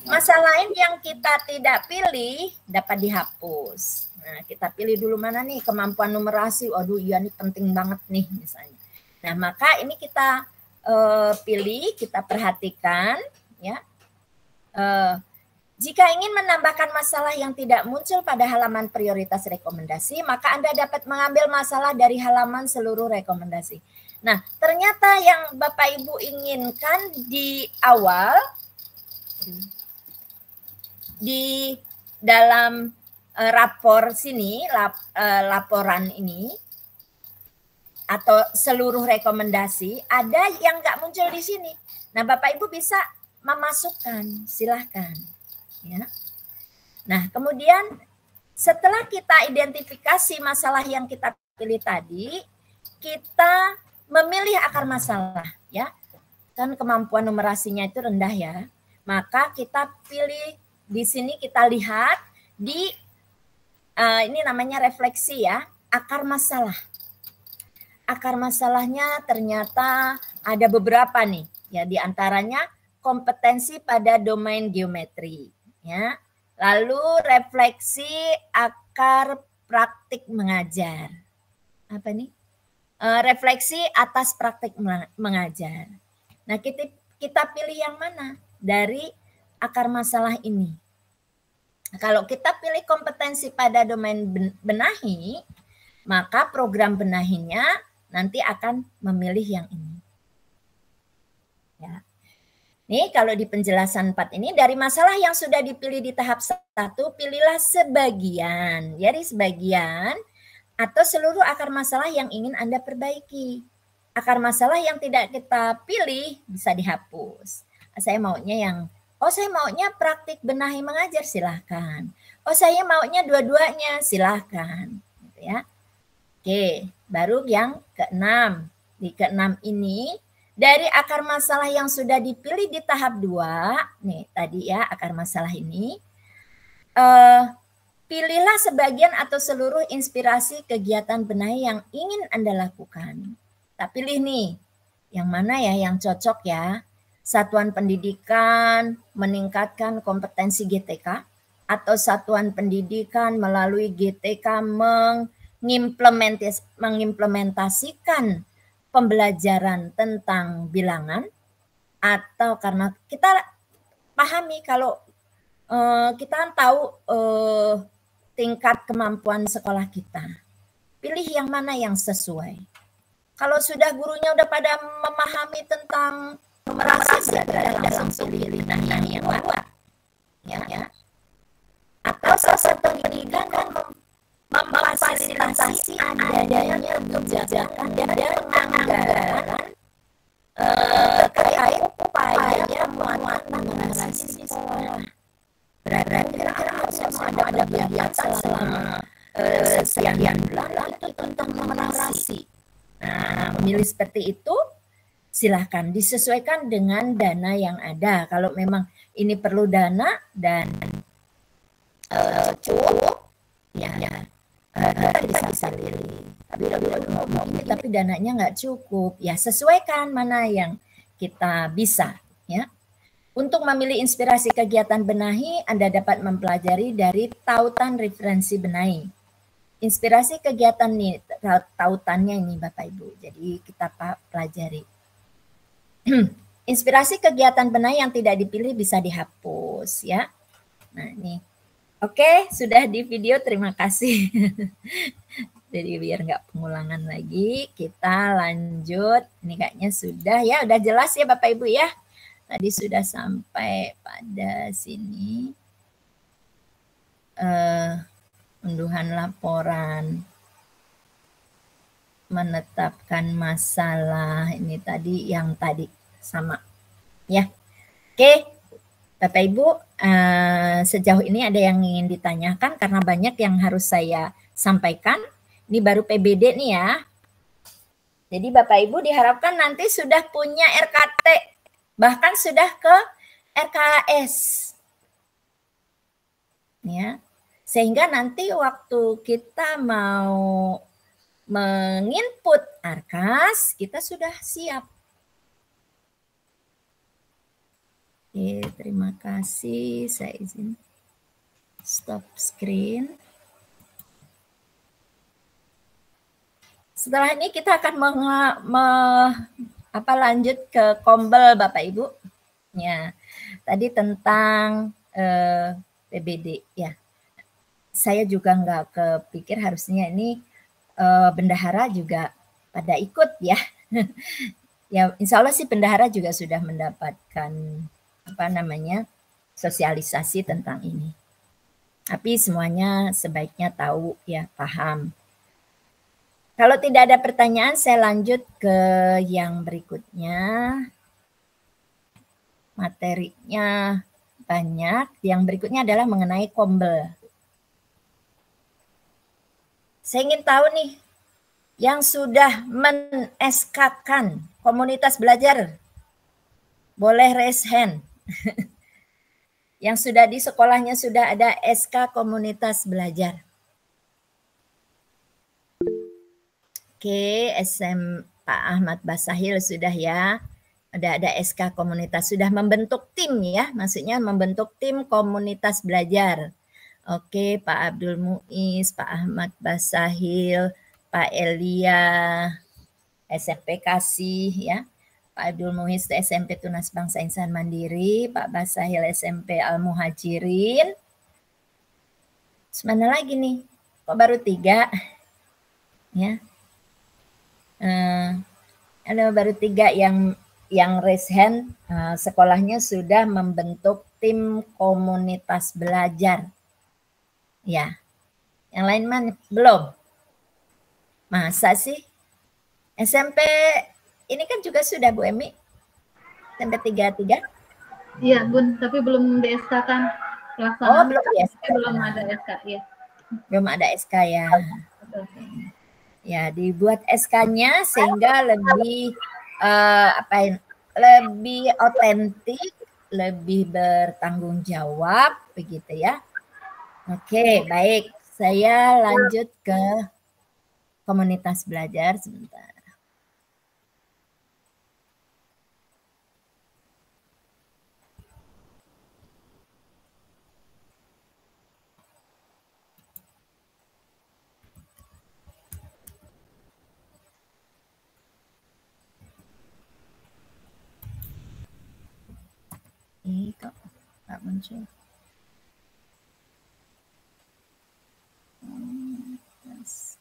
Masalah lain yang kita tidak pilih dapat dihapus. Nah, kita pilih dulu mana nih, kemampuan numerasi. Waduh, iya nih penting banget nih misalnya. Nah, maka ini kita pilih, kita perhatikan ya. Jika ingin menambahkan masalah yang tidak muncul pada halaman prioritas rekomendasi, maka Anda dapat mengambil masalah dari halaman seluruh rekomendasi. Nah, ternyata yang Bapak Ibu inginkan di awal, di dalam rapor sini, laporan ini, atau seluruh rekomendasi, ada yang nggak muncul di sini. Nah, Bapak Ibu bisa memasukkan, silahkan. Ya. Nah, kemudian setelah kita identifikasi masalah yang kita pilih tadi, kita memilih akar masalah, ya. Kan kemampuan numerasinya itu rendah ya. Maka kita pilih di sini, kita lihat di ini namanya refleksi ya, akar masalah. Akar masalahnya ternyata ada beberapa nih, ya, di antaranya kompetensi pada domain geometri, ya. Lalu refleksi akar praktik mengajar. Apa nih? Refleksi atas praktik mengajar. Nah, kita pilih yang mana dari akar masalah ini? Kalau kita pilih kompetensi pada domain benahi, maka program benahinya nanti akan memilih yang ini. Ya. Nih, kalau di penjelasan 4 ini, dari masalah yang sudah dipilih di tahap 1, pilihlah sebagian, jadi sebagian atau seluruh akar masalah yang ingin Anda perbaiki. Akar masalah yang tidak kita pilih bisa dihapus. Saya maunya yang, saya maunya praktik benahi mengajar, silahkan. Saya maunya dua-duanya, silahkan. Gitu ya. Oke, baru yang ke-6. Di ke-6 ini, dari akar masalah yang sudah dipilih di tahap 2, nih tadi ya akar masalah ini, pilihlah sebagian atau seluruh inspirasi kegiatan benahi yang ingin Anda lakukan. Kita pilih nih, yang mana ya yang cocok ya. Satuan pendidikan meningkatkan kompetensi GTK, atau satuan pendidikan melalui GTK mengimplementasikan pembelajaran tentang bilangan, atau karena kita pahami kalau kita tahu tingkat kemampuan sekolah kita. Pilih yang mana yang sesuai. Kalau sudah gurunya udah pada memahami tentang numerasi, langsung pilih yang kuat. Ya. Atau satu pendidikan kan memfasilitasi adanya kebijakan dan anggaran terkait upaya penguatan numerasi di sekolah. Berarti harus ada kegiatan selama sekian bulan itu tentang numerasi. Nah, memilih seperti itu silahkan disesuaikan dengan dana yang ada. Kalau memang ini perlu dana dan cukup, ya kita bisa pilih. Tapi dananya nggak cukup, ya sesuaikan mana yang kita bisa, ya. Untuk memilih inspirasi kegiatan benahi, Anda dapat mempelajari dari tautan referensi benahi. Inspirasi kegiatan nih, tautannya ini Bapak Ibu. Jadi kita pelajari. Inspirasi kegiatan benahi yang tidak dipilih bisa dihapus, ya. Nah, ini. Oke, sudah di video, terima kasih. Jadi biar nggak pengulangan lagi, kita lanjut. Ini kayaknya sudah ya, udah jelas ya Bapak Ibu ya. Tadi sudah sampai pada sini. Unduhan laporan, menetapkan masalah, ini tadi yang tadi sama ya. Oke Bapak Ibu, sejauh ini ada yang ingin ditanyakan karena banyak yang harus saya sampaikan. Ini baru PBD nih ya. Jadi Bapak Ibu diharapkan nanti sudah punya RKT, bahkan sudah ke RKS. Ya. Sehingga nanti waktu kita mau menginput ARKAS, kita sudah siap. Oke, terima kasih. Saya izin stop screen. Setelah ini kita akan lanjut ke Kombel Bapak Ibu. Ya, tadi tentang PBD ya. Saya juga nggak kepikir harusnya ini bendahara juga pada ikut ya. Ya, insya Allah sih bendahara juga sudah mendapatkan sosialisasi tentang ini. Tapi semuanya sebaiknya tahu ya, paham. Kalau tidak ada pertanyaan, saya lanjut ke yang berikutnya. Materinya banyak. Yang berikutnya adalah mengenai kombel. Saya ingin tahu nih, yang sudah men-SK-kan komunitas belajar, boleh raise hand. Yang sudah di sekolahnya sudah ada SK komunitas belajar. Oke, Pak Ahmad Basahil sudah ya. Ada SK komunitas, sudah membentuk tim ya, maksudnya membentuk tim komunitas belajar. Oke, Pak Abdul Muiz, Pak Ahmad Basahil, Pak Elia, SMP Kasih ya. Pak Abdul Muiz SMP Tunas Bangsa Insan Mandiri, Pak Basahil SMP Al Muhajirin. Mana lagi nih? Kok baru 3? Ya. Ada baru 3 yang raise hand, sekolahnya sudah membentuk tim komunitas belajar. Ya. Yang lain mana? Belum. Masa sih? SMP ini kan juga sudah Bu Emi. SMP 33? Iya, Bun, tapi belum di-SK-kan. Oh, belum di-SK. Belum ada SK, ya. Belum ada SK ya. Ya, dibuat SK-nya sehingga lebih lebih otentik, lebih bertanggung jawab begitu ya. Oke, baik. Saya lanjut ke komunitas belajar sebentar. Ini kok nggak muncul. Yes.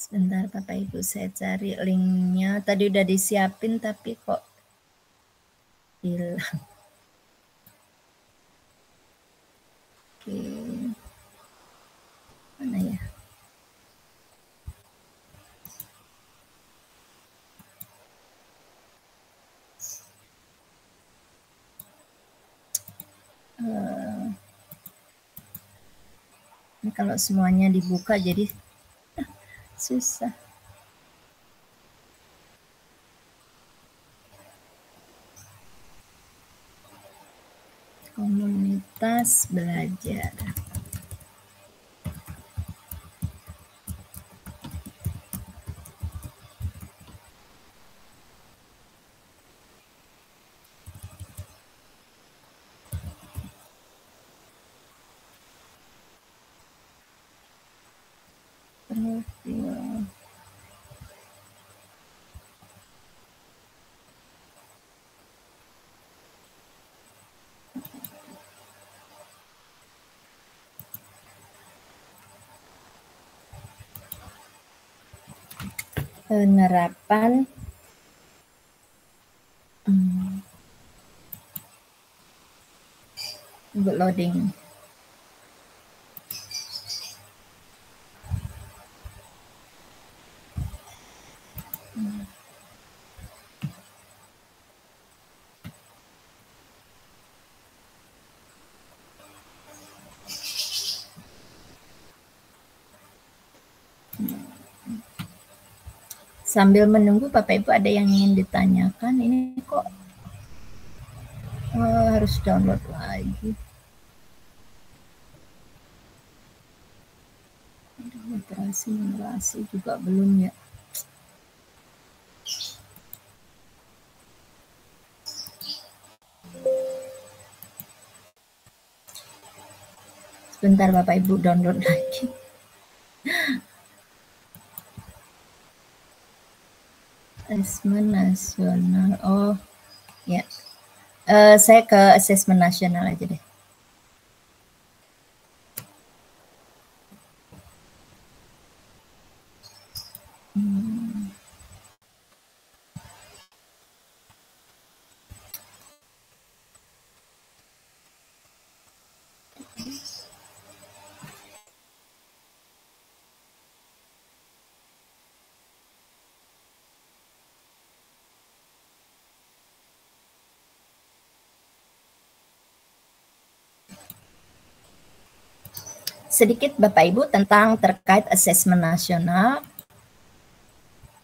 Sebentar Bapak Ibu, saya cari linknya. Tadi udah disiapin tapi kok hilang. Oke. Mana ya? Ini kalau semuanya dibuka jadi susah. Komunitas belajar. Profil. Penerapan loading. Sambil menunggu Bapak Ibu ada yang ingin ditanyakan, ini kok harus download lagi. Operasi juga belum ya. Bentar Bapak Ibu download lagi. Asesmen nasional. Oh, ya. Saya ke asesmen nasional aja deh. Sedikit Bapak Ibu tentang terkait asesmen nasional.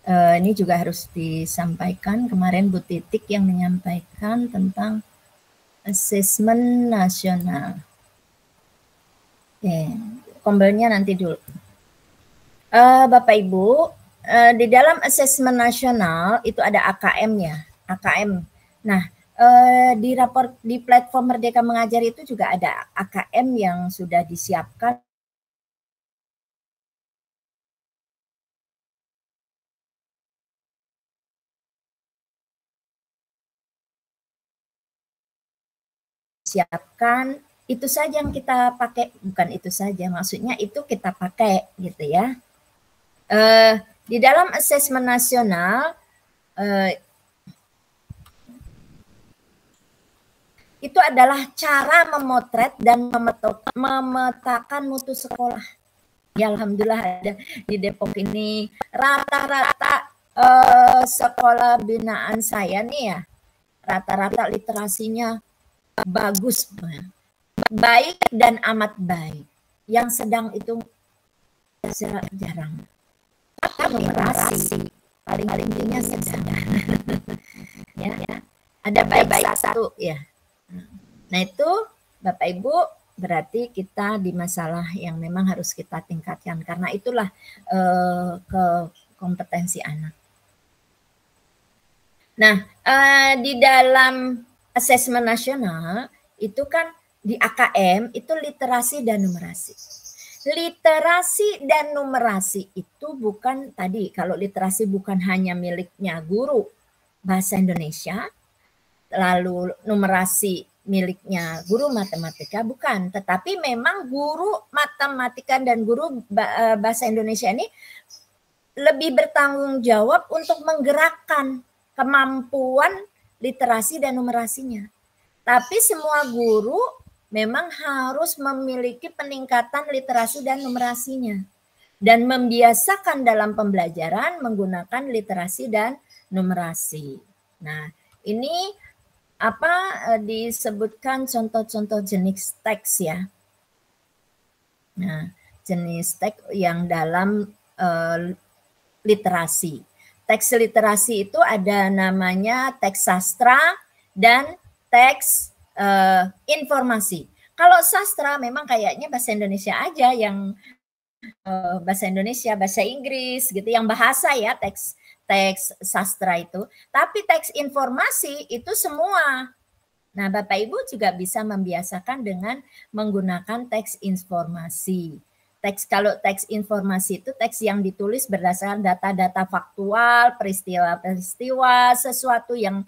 Ini juga harus disampaikan. Kemarin Bu Titik yang menyampaikan tentang asesmen nasional. Oke, kombelnya nanti dulu. Bapak Ibu, di dalam asesmen nasional itu ada AKM ya, AKM. Nah, di platform Merdeka Mengajar itu juga ada AKM yang sudah disiapkan itu saja yang kita pakai, bukan itu saja, maksudnya itu kita pakai gitu ya. Di dalam asesmen nasional itu adalah cara memotret dan memetakan mutu sekolah. Ya alhamdulillah ada di Depok ini rata-rata sekolah binaan saya nih ya, rata-rata literasinya bagus, baik dan amat baik. Yang sedang itu jarang. Numerasi paling tingginya sedang. Ya, ada baik satu ya. Nah itu Bapak Ibu berarti kita di masalah yang memang harus kita tingkatkan karena itulah ke kompetensi anak. Nah di dalam asesmen nasional itu kan di AKM itu literasi dan numerasi. Literasi dan numerasi itu bukan tadi, kalau literasi bukan hanya miliknya guru bahasa Indonesia, lalu numerasi miliknya guru matematika, bukan. Tetapi memang guru matematika dan guru bahasa Indonesia ini lebih bertanggung jawab untuk menggerakkan kemampuan literasi dan numerasinya. Tapi semua guru memang harus memiliki peningkatan literasi dan numerasinya. Dan membiasakan dalam pembelajaran menggunakan literasi dan numerasi. Nah, ini disebutkan contoh-contoh jenis teks ya. Nah, jenis teks yang dalam literasi. Teks literasi itu ada namanya teks sastra dan teks informasi. Kalau sastra memang kayaknya bahasa Indonesia aja yang bahasa Indonesia, bahasa Inggris gitu, yang bahasa ya teks sastra itu. Tapi teks informasi itu semua. Nah, Bapak Ibu juga bisa membiasakan dengan menggunakan teks informasi. Kalau teks informasi itu teks yang ditulis berdasarkan data-data faktual, peristiwa-peristiwa, sesuatu yang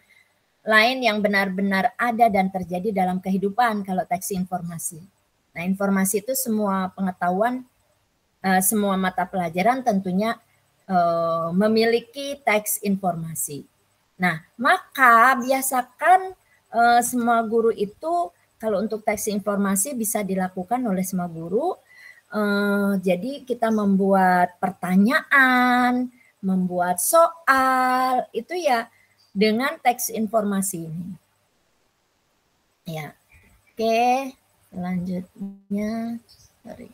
lain yang benar-benar ada dan terjadi dalam kehidupan kalau teks informasi. Nah, informasi itu semua pengetahuan, semua mata pelajaran tentunya memiliki teks informasi. Nah, maka biasakan semua guru itu kalau untuk teks informasi bisa dilakukan oleh semua guru. Jadi kita membuat pertanyaan, membuat soal, itu ya dengan teks informasi ini. Ya, oke, selanjutnya. Sorry.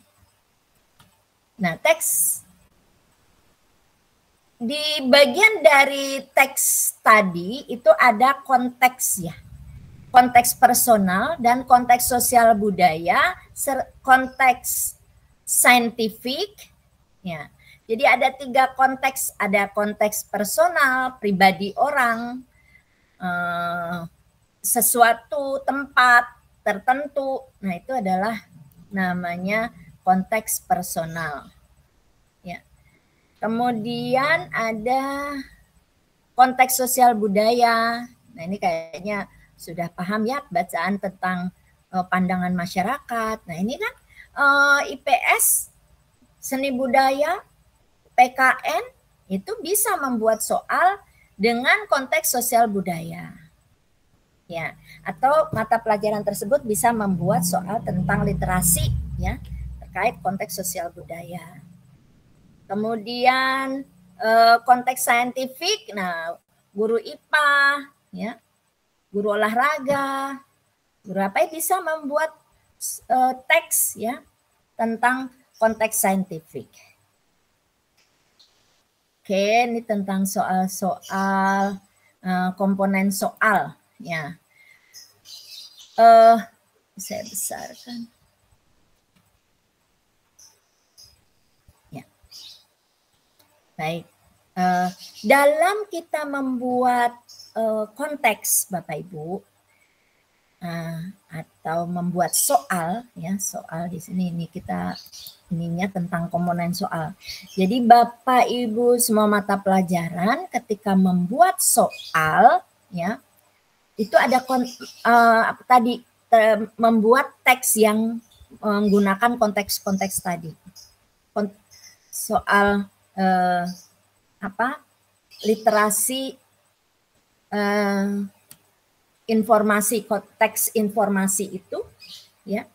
Nah, teks di bagian dari teks tadi itu ada konteks ya. Konteks personal dan konteks sosial budaya, konteks saintifik ya. Jadi ada 3 konteks, ada konteks personal, pribadi orang, sesuatu, tempat tertentu. Nah, itu adalah namanya konteks personal. Ya. Kemudian ada konteks sosial budaya. Nah, ini kayaknya sudah paham ya, bacaan tentang pandangan masyarakat. Nah, ini kan IPS, seni budaya, PKN itu bisa membuat soal dengan konteks sosial budaya. Ya, atau mata pelajaran tersebut bisa membuat soal tentang literasi ya, terkait konteks sosial budaya. Kemudian konteks saintifik, nah guru IPA ya, guru olahraga, guru apa bisa membuat teks ya tentang konteks saintifik. Oke, ini tentang soal-soal komponen soal ya. Saya besarkan. Ya. Baik. Dalam kita membuat konteks Bapak Ibu atau membuat soal ya, soal di sini ini kita ininya tentang komponen soal. Jadi Bapak Ibu semua mata pelajaran ketika membuat soal ya, itu ada membuat teks yang menggunakan konteks-konteks tadi. Soal literasi, informasi, konteks informasi itu ya.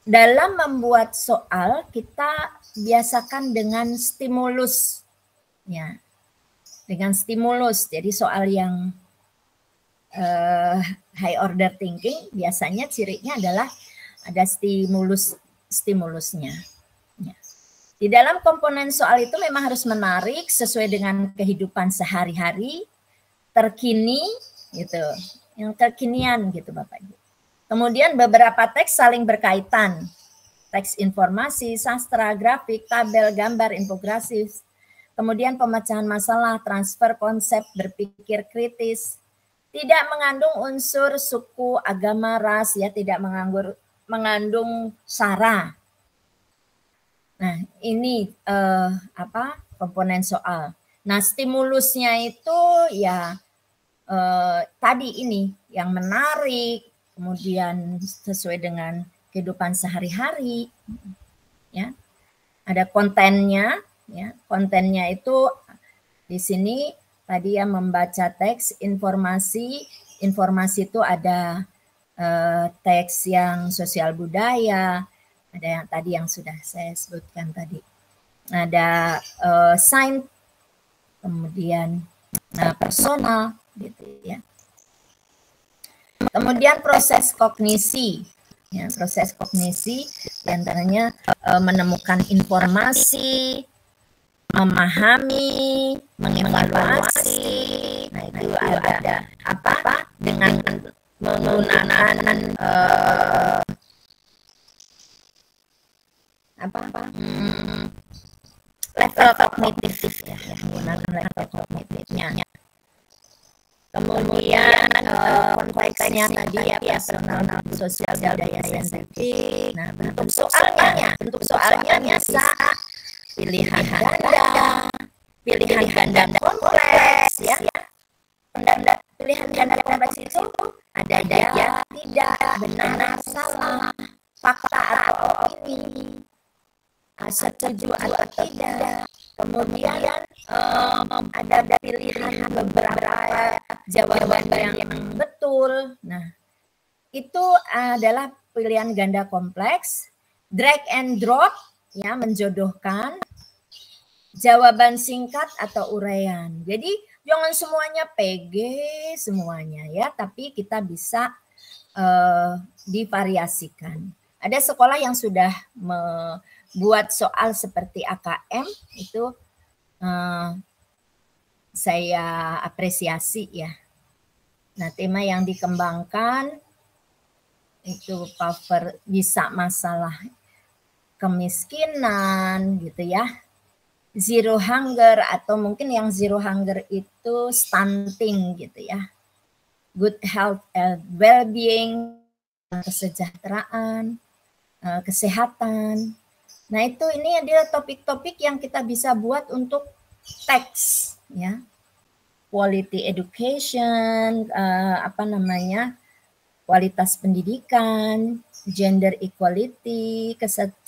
Dalam membuat soal kita biasakan dengan stimulus ya. Dengan stimulus. Jadi soal yang high order thinking biasanya cirinya adalah ada stimulusnya. Ya. Di dalam komponen soal itu memang harus menarik sesuai dengan kehidupan sehari-hari, terkini gitu, yang kekinian gitu Bapak Ibu. Kemudian beberapa teks saling berkaitan, teks informasi, sastra, grafik, tabel, gambar, infografis. Kemudian pemecahan masalah, transfer konsep, berpikir kritis, tidak mengandung unsur suku, agama, ras, ya tidak mengandung sara. Nah ini komponen soal. Nah stimulusnya itu ya tadi ini yang menarik, kemudian sesuai dengan kehidupan sehari-hari, ya. Ada kontennya, ya. Kontennya itu di sini tadi ya membaca teks, informasi itu ada teks yang sosial budaya, ada yang tadi yang sudah saya sebutkan tadi, ada sains, kemudian personal, gitu ya. Kemudian proses kognisi, ya, proses kognisi diantaranya menemukan informasi, memahami, mengevaluasi. Nah itu ada apa dengan menggunakan level kognitif ya, menggunakan level kognitifnya. Kemudian konteksnya tadi ya personal, sosial, budaya, saintifik. Nah bentuk soalnya bisa pilihan ganda kompleks ya. Pilihan ganda kompleks itu ada ya, tidak, benar, salah, fakta atau opini, setuju atau tidak. Kemudian ada pilihan beberapa jawaban yang betul. Nah, itu adalah pilihan ganda kompleks. Drag and drop, ya, menjodohkan. Jawaban singkat atau uraian. Jadi jangan semuanya PG semuanya ya, tapi kita bisa divariasikan. Ada sekolah yang sudah buat soal seperti AKM itu saya apresiasi ya. Nah tema yang dikembangkan itu cover bisa masalah kemiskinan gitu ya, zero hunger atau mungkin yang zero hunger itu stunting gitu ya, good health and well-being, kesejahteraan. kesehatan. Nah, ini adalah topik-topik yang kita bisa buat untuk teks, ya. Quality education, kualitas pendidikan, gender equality,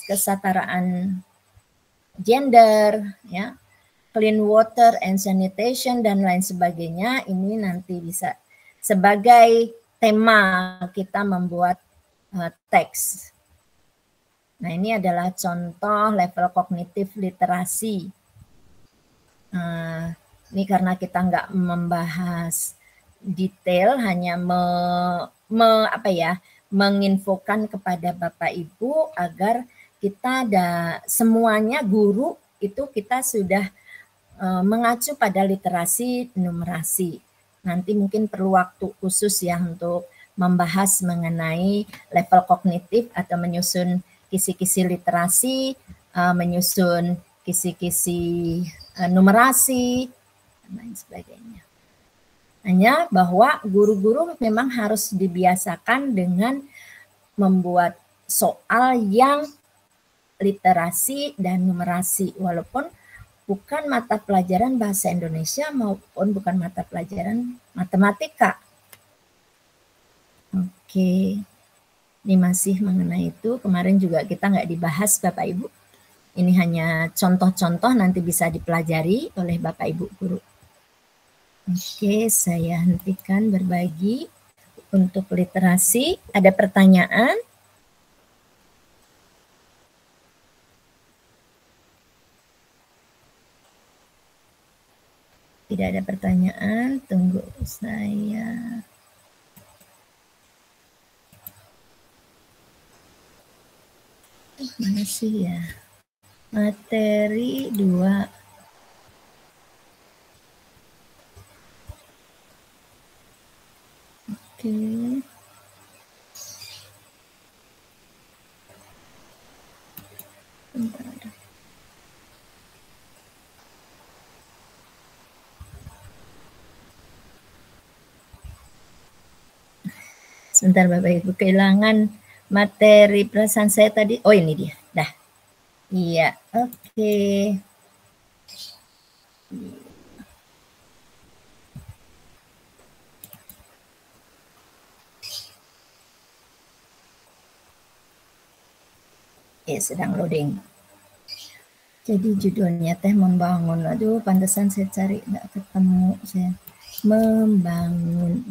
kesetaraan gender, ya, clean water and sanitation dan lain sebagainya. Ini nanti bisa sebagai tema kita membuat teks. Nah, ini adalah contoh level kognitif literasi. Ini karena kita nggak membahas detail, hanya menginfokan kepada Bapak Ibu agar kita semuanya guru itu kita sudah mengacu pada literasi numerasi. Nanti mungkin perlu waktu khusus ya untuk membahas mengenai level kognitif atau menyusun kisi-kisi literasi, menyusun kisi-kisi numerasi, dan lain sebagainya. Hanya bahwa guru-guru memang harus dibiasakan dengan membuat soal yang literasi dan numerasi, walaupun bukan mata pelajaran bahasa Indonesia maupun bukan mata pelajaran matematika. Oke, ini masih mengenai itu. Kemarin juga kita nggak dibahas Bapak Ibu. Ini hanya contoh-contoh, nanti bisa dipelajari oleh Bapak Ibu guru. Oke, saya hentikan berbagi untuk literasi. Ada pertanyaan? Tidak ada pertanyaan, tunggu saya. Mana sih ya? Materi 2. Oke. Bentar. Sebentar Bapak Ibu, kehilangan materi perasaan saya tadi. Oh, ini dia. Dah. Iya, oke. Sedang loading. Jadi judulnya teh membangun. Aduh, pantesan saya cari nggak ketemu saya. Membangun.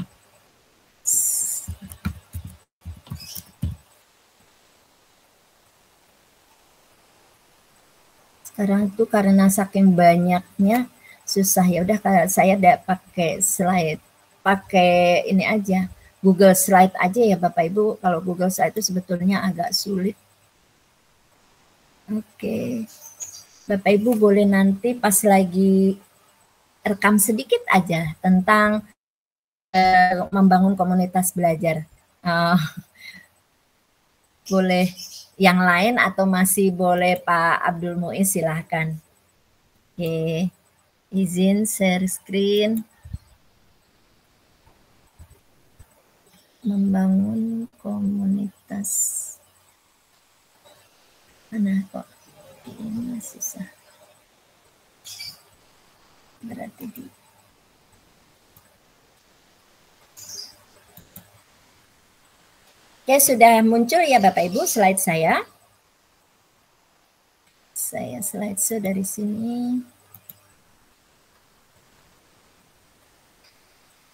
Sekarang itu karena saking banyaknya susah, ya udah saya pakai slide, pakai ini aja, Google Slide aja ya Bapak Ibu. Kalau Google Slide itu sebetulnya agak sulit. Oke. Bapak Ibu boleh nanti pas lagi rekam sedikit aja tentang membangun komunitas belajar. Boleh yang lain atau masih boleh Pak Abdul Muiz, silahkan. Oke, izin share screen. Membangun komunitas. Mana kok ini susah. Berarti di Oke, sudah muncul ya Bapak Ibu slide saya. Saya slideshow dari sini.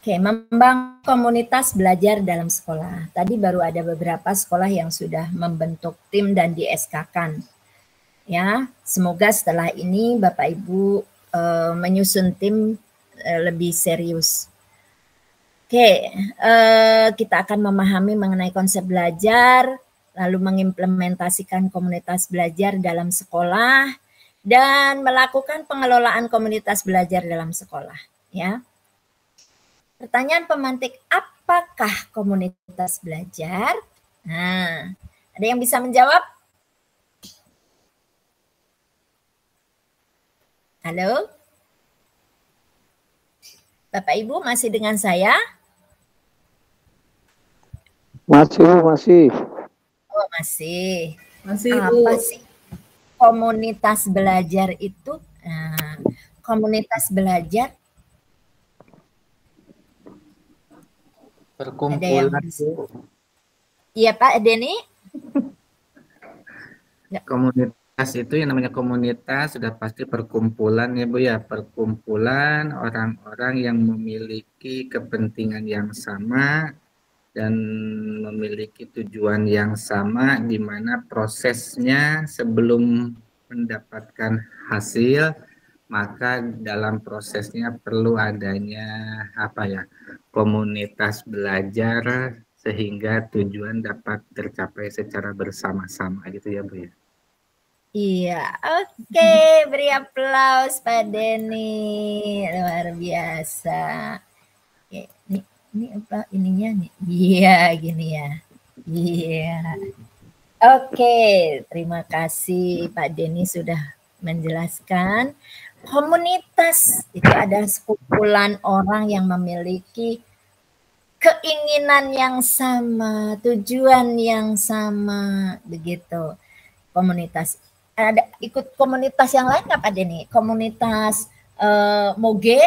Oke, membangun komunitas belajar dalam sekolah. Tadi baru ada beberapa sekolah yang sudah membentuk tim dan di-SK-kan. Ya, semoga setelah ini Bapak Ibu menyusun tim lebih serius. Oke, kita akan memahami mengenai konsep belajar, lalu mengimplementasikan komunitas belajar dalam sekolah, dan melakukan pengelolaan komunitas belajar dalam sekolah. Ya. Pertanyaan pemantik, apakah komunitas belajar? Nah, ada yang bisa menjawab? Halo? Bapak Ibu masih dengan saya? Masih. Oh, Masih. Masih, Apa Bu. sih komunitas belajar itu? Nah, komunitas belajar Perkumpulan, ada yang Bu. iya Pak Denny? Komunitas itu yang namanya komunitas sudah pasti perkumpulan ya Bu ya. Perkumpulan orang-orang yang memiliki kepentingan yang sama dan memiliki tujuan yang sama, di mana prosesnya sebelum mendapatkan hasil, maka dalam prosesnya perlu adanya komunitas belajar sehingga tujuan dapat tercapai secara bersama-sama gitu ya Bu ya. Iya, oke, beri aplaus Pak Denny, luar biasa. Oke, ini apa ininya nih? Iya, gini ya. Iya. Oke, terima kasih Pak Denny sudah menjelaskan. Komunitas itu ada sekumpulan orang yang memiliki keinginan yang sama, tujuan yang sama, begitu. Komunitas. Ada ikut komunitas yang lain nggak Pak Denny? Komunitas moge?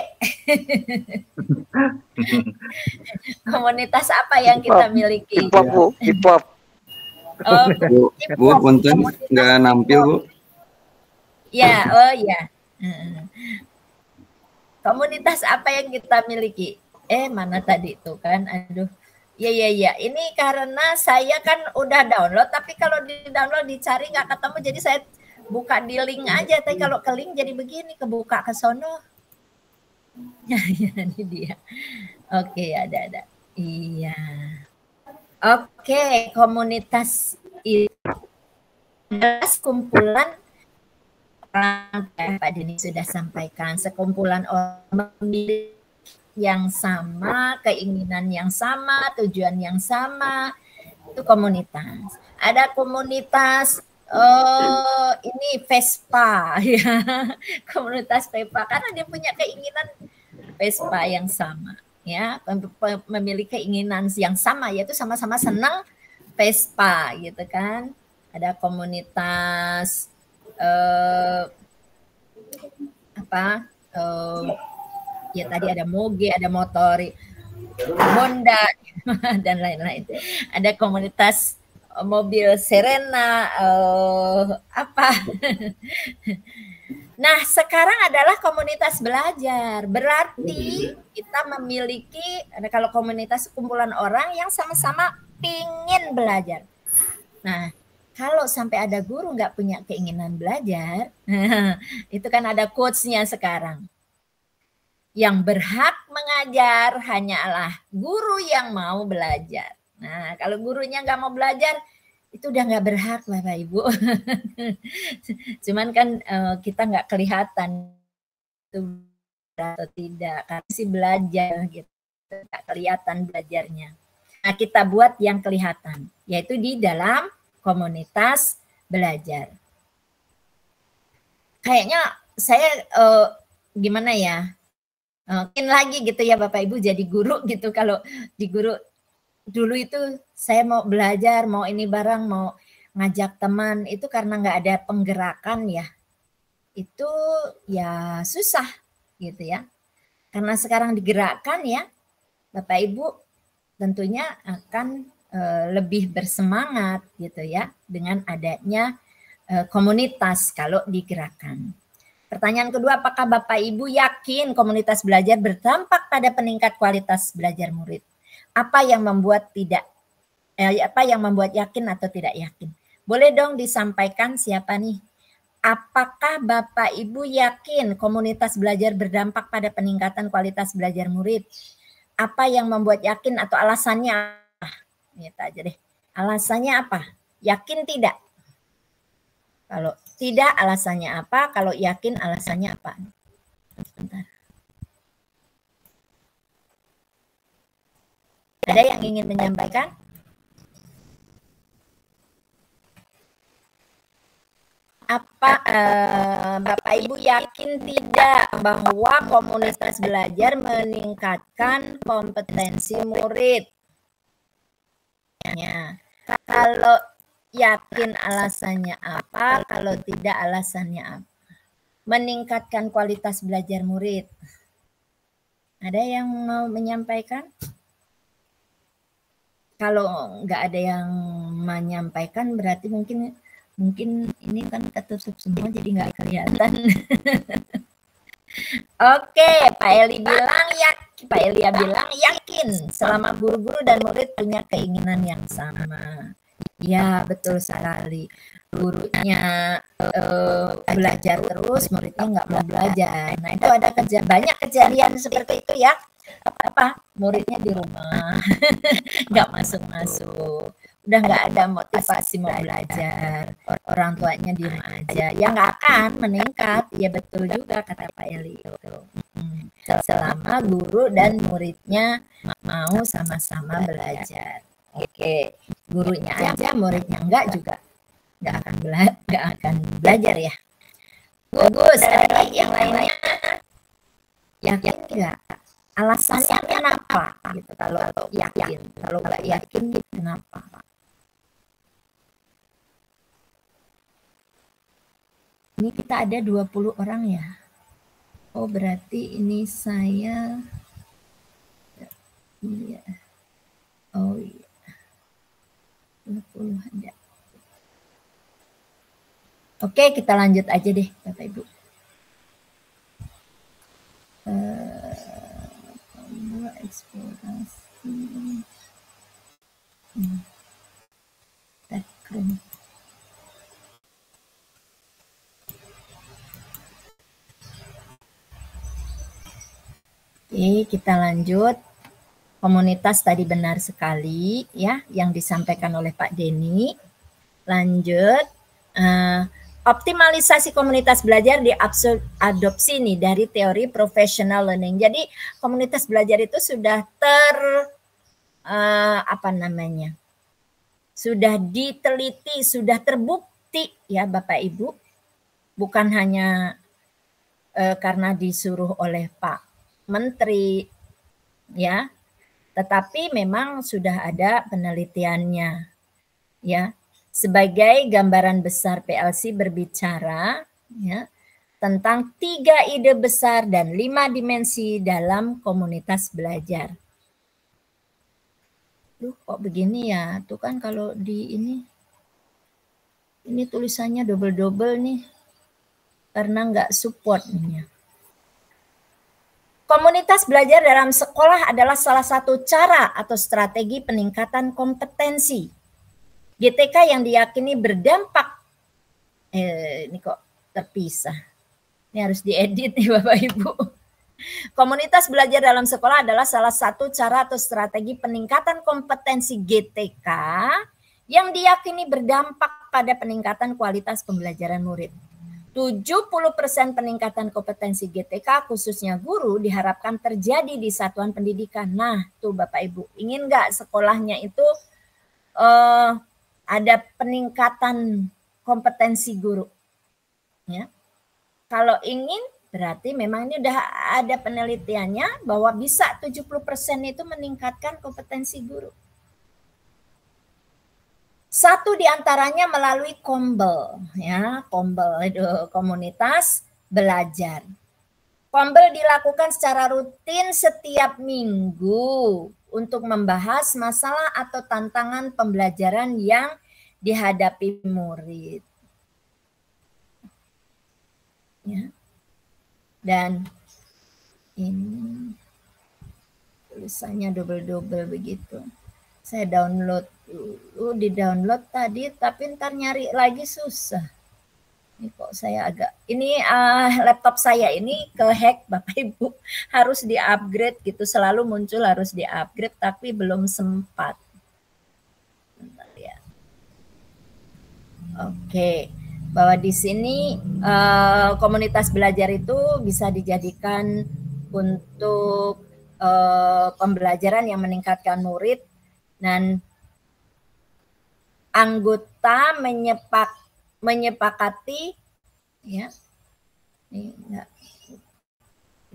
Komunitas apa yang kita miliki? Hip hop, Bu. Hip hop. Oh, Bu, punten nggak nampil Bu. Ya, oh ya. Komunitas apa yang kita miliki? Mana tadi tuh kan? Aduh. Ya. Ini karena saya kan udah download, tapi kalau di download dicari nggak ketemu, jadi saya buka di link aja. Tapi kalau ke link jadi begini, kebuka ke sono. Ya, ini dia. Oke, ada. Iya. Oke, komunitas itu adalah sekumpulan orang, Pak Denny sudah sampaikan, sekumpulan orang memiliki yang sama, keinginan yang sama, tujuan yang sama, itu komunitas. Ada komunitas ini Vespa, ya, komunitas Vespa karena dia punya keinginan Vespa yang sama, ya, memiliki keinginan yang sama, yaitu sama-sama senang Vespa, gitu kan. Ada komunitas ya tadi ada moge, ada motori, Honda dan lain-lain. Ada komunitas mobil Serena, Nah, sekarang adalah komunitas belajar. Berarti kita memiliki, kalau komunitas kumpulan orang yang sama-sama pingin belajar. Nah, kalau sampai ada guru nggak punya keinginan belajar, itu kan ada quotes-nya sekarang. Yang berhak mengajar hanyalah guru yang mau belajar. Nah, kalau gurunya nggak mau belajar, itu udah nggak berhak Bapak Ibu. Cuman kan kita nggak kelihatan itu atau tidak, karena sih belajar gitu, nggak kelihatan belajarnya. Nah, kita buat yang kelihatan, yaitu di dalam komunitas belajar. Kayaknya saya gimana ya? Mungkin lagi gitu ya Bapak Ibu jadi guru gitu. Kalau di guru dulu itu saya mau belajar, mau ini barang, mau ngajak teman, itu karena nggak ada penggerakan ya. Itu ya susah gitu ya. Karena sekarang digerakkan ya, Bapak Ibu tentunya akan lebih bersemangat gitu ya dengan adanya komunitas kalau digerakkan. Pertanyaan kedua, apakah Bapak Ibu yakin komunitas belajar berdampak pada peningkat kualitas belajar murid? Apa yang membuat yakin atau tidak yakin? Boleh dong disampaikan siapa nih? Apakah Bapak Ibu yakin komunitas belajar berdampak pada peningkatan kualitas belajar murid? Apa yang membuat yakin atau alasannya apa? Ini aja deh. Alasannya apa? Yakin tidak? Kalau tidak alasannya apa? Kalau yakin alasannya apa? Sebentar. Ada yang ingin menyampaikan? Apa Bapak Ibu yakin tidak bahwa komunitas belajar meningkatkan kompetensi murid? Ya. Kalau yakin alasannya apa, kalau tidak alasannya apa. Meningkatkan kualitas belajar murid. Ada yang mau menyampaikan? Kalau nggak ada yang menyampaikan berarti mungkin ini kan ketutup semua jadi nggak kelihatan. Oke, Pak Elia bilang yakin selama guru-guru dan murid punya keinginan yang sama. Ya, betul sekali. Gurunya belajar terus, muridnya nggak mau belajar. Nah, itu ada banyak kejadian seperti itu ya. Muridnya di rumah nggak masuk, udah nggak ada motivasi mau belajar, orang tuanya di rumah aja, ya nggak akan meningkat. Ya betul juga kata Pak Eli itu. Selama guru dan muridnya mau sama-sama belajar. Oke, gurunya aja muridnya enggak juga nggak akan belajar ya. Bagus. Ada lagi yang lainnya? Yakin nggak? Alasannya kenapa? Gitu. Kalau yakin, kalau nggak yakin gitu kenapa? Ini kita ada 20 orang ya. Oh berarti ini saya. Iya. Oh iya. 20 ada. Oke, kita lanjut aja deh, Bapak Ibu. Eksplorasi. Oke, kita lanjut. Komunitas tadi benar sekali ya yang disampaikan oleh Pak Denny. Lanjut. Optimalisasi komunitas belajar diadopsi nih dari teori professional learning. Jadi komunitas belajar itu sudah sudah diteliti, sudah terbukti ya Bapak Ibu. Bukan hanya karena disuruh oleh Pak Menteri ya, tetapi memang sudah ada penelitiannya ya. Sebagai gambaran besar PLC berbicara ya, tentang 3 ide besar dan 5 dimensi dalam komunitas belajar. Duh, kok begini ya? Tuh kan kalau di ini tulisannya double-double nih, karena nggak support nih. Komunitas belajar dalam sekolah adalah salah satu cara atau strategi peningkatan kompetensi GTK yang diyakini berdampak. Ini kok terpisah. Ini harus diedit nih Bapak Ibu. Komunitas belajar dalam sekolah adalah salah satu cara atau strategi peningkatan kompetensi GTK yang diyakini berdampak pada peningkatan kualitas pembelajaran murid. 70% peningkatan kompetensi GTK khususnya guru diharapkan terjadi di satuan pendidikan. Nah, tuh Bapak Ibu, ingin nggak sekolahnya itu ada peningkatan kompetensi guru? Ya. Kalau ingin, berarti memang ini udah ada penelitiannya bahwa bisa 70% itu meningkatkan kompetensi guru. Satu diantaranya melalui KOMBEL, ya, KOMBEL itu komunitas belajar. KOMBEL dilakukan secara rutin setiap minggu untuk membahas masalah atau tantangan pembelajaran yang dihadapi murid. Ya. Dan ini tulisannya double-double begitu. Saya download dulu, di-download tadi, tapi ntar nyari lagi susah. Ini kok saya laptop saya ini kehack Bapak Ibu, harus di-upgrade gitu, selalu muncul harus di-upgrade tapi belum sempat. Bentar ya. Oke, bahwa di sini komunitas belajar itu bisa dijadikan untuk pembelajaran yang meningkatkan murid dan anggota menyepakati ya, ini enggak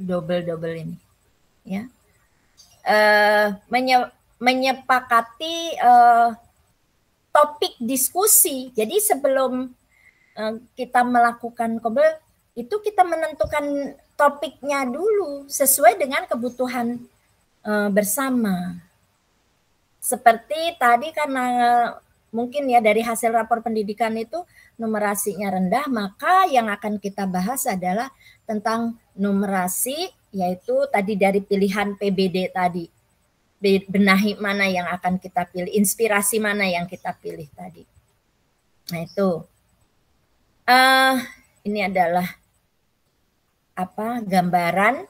double ini ya, menyepakati topik diskusi. Jadi sebelum kita melakukan kombel itu kita menentukan topiknya dulu sesuai dengan kebutuhan bersama. Seperti tadi karena mungkin ya dari hasil rapor pendidikan itu numerasinya rendah, maka yang akan kita bahas adalah tentang numerasi, yaitu tadi dari pilihan PBD tadi. Benahi mana yang akan kita pilih, inspirasi mana yang kita pilih tadi. Nah itu. Ini adalah gambaran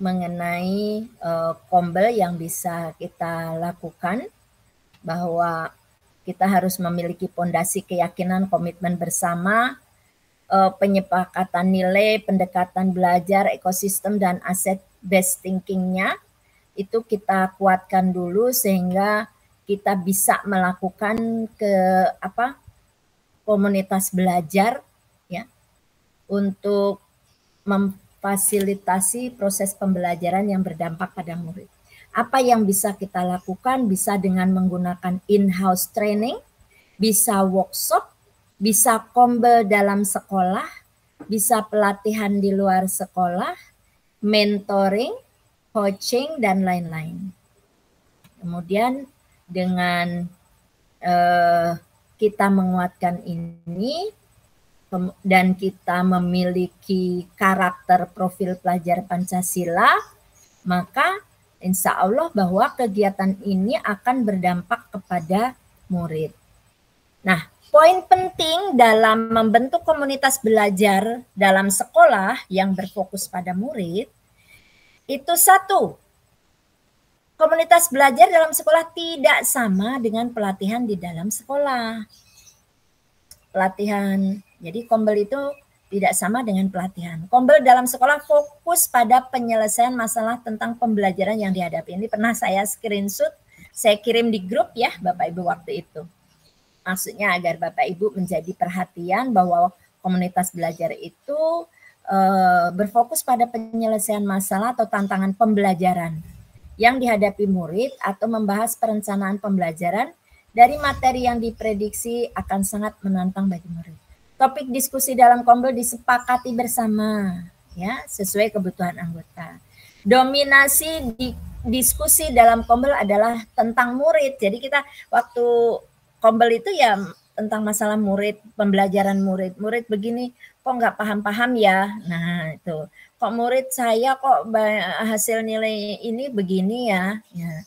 mengenai kombel yang bisa kita lakukan, bahwa kita harus memiliki pondasi keyakinan, komitmen bersama, penyepakatan nilai, pendekatan belajar, ekosistem dan aset based thinking-nya itu kita kuatkan dulu sehingga kita bisa melakukan komunitas belajar ya untuk memfasilitasi proses pembelajaran yang berdampak pada murid. Apa yang bisa kita lakukan? Bisa dengan menggunakan in-house training, bisa workshop, bisa kombel dalam sekolah, bisa pelatihan di luar sekolah, mentoring, coaching, dan lain-lain. Kemudian dengan kita menguatkan ini dan kita memiliki karakter profil pelajar Pancasila, maka insya Allah bahwa kegiatan ini akan berdampak kepada murid. Nah, poin penting dalam membentuk komunitas belajar dalam sekolah yang berfokus pada murid, itu satu, komunitas belajar dalam sekolah tidak sama dengan pelatihan di dalam sekolah. Pelatihan, jadi kombel itu tidak sama dengan pelatihan. Kombel dalam sekolah fokus pada penyelesaian masalah tentang pembelajaran yang dihadapi. Ini pernah saya screenshot, saya kirim di grup ya Bapak Ibu waktu itu. Maksudnya agar Bapak Ibu menjadi perhatian bahwa komunitas belajar itu berfokus pada penyelesaian masalah atau tantangan pembelajaran yang dihadapi murid atau membahas perencanaan pembelajaran dari materi yang diprediksi akan sangat menantang bagi murid. Topik diskusi dalam kombel disepakati bersama, ya, sesuai kebutuhan anggota. Dominasi diskusi dalam kombel adalah tentang murid. Jadi kita waktu kombel itu ya tentang masalah murid, pembelajaran murid. Murid begini, kok nggak paham-paham ya? Nah itu, kok murid saya kok hasil nilai ini begini ya? Ya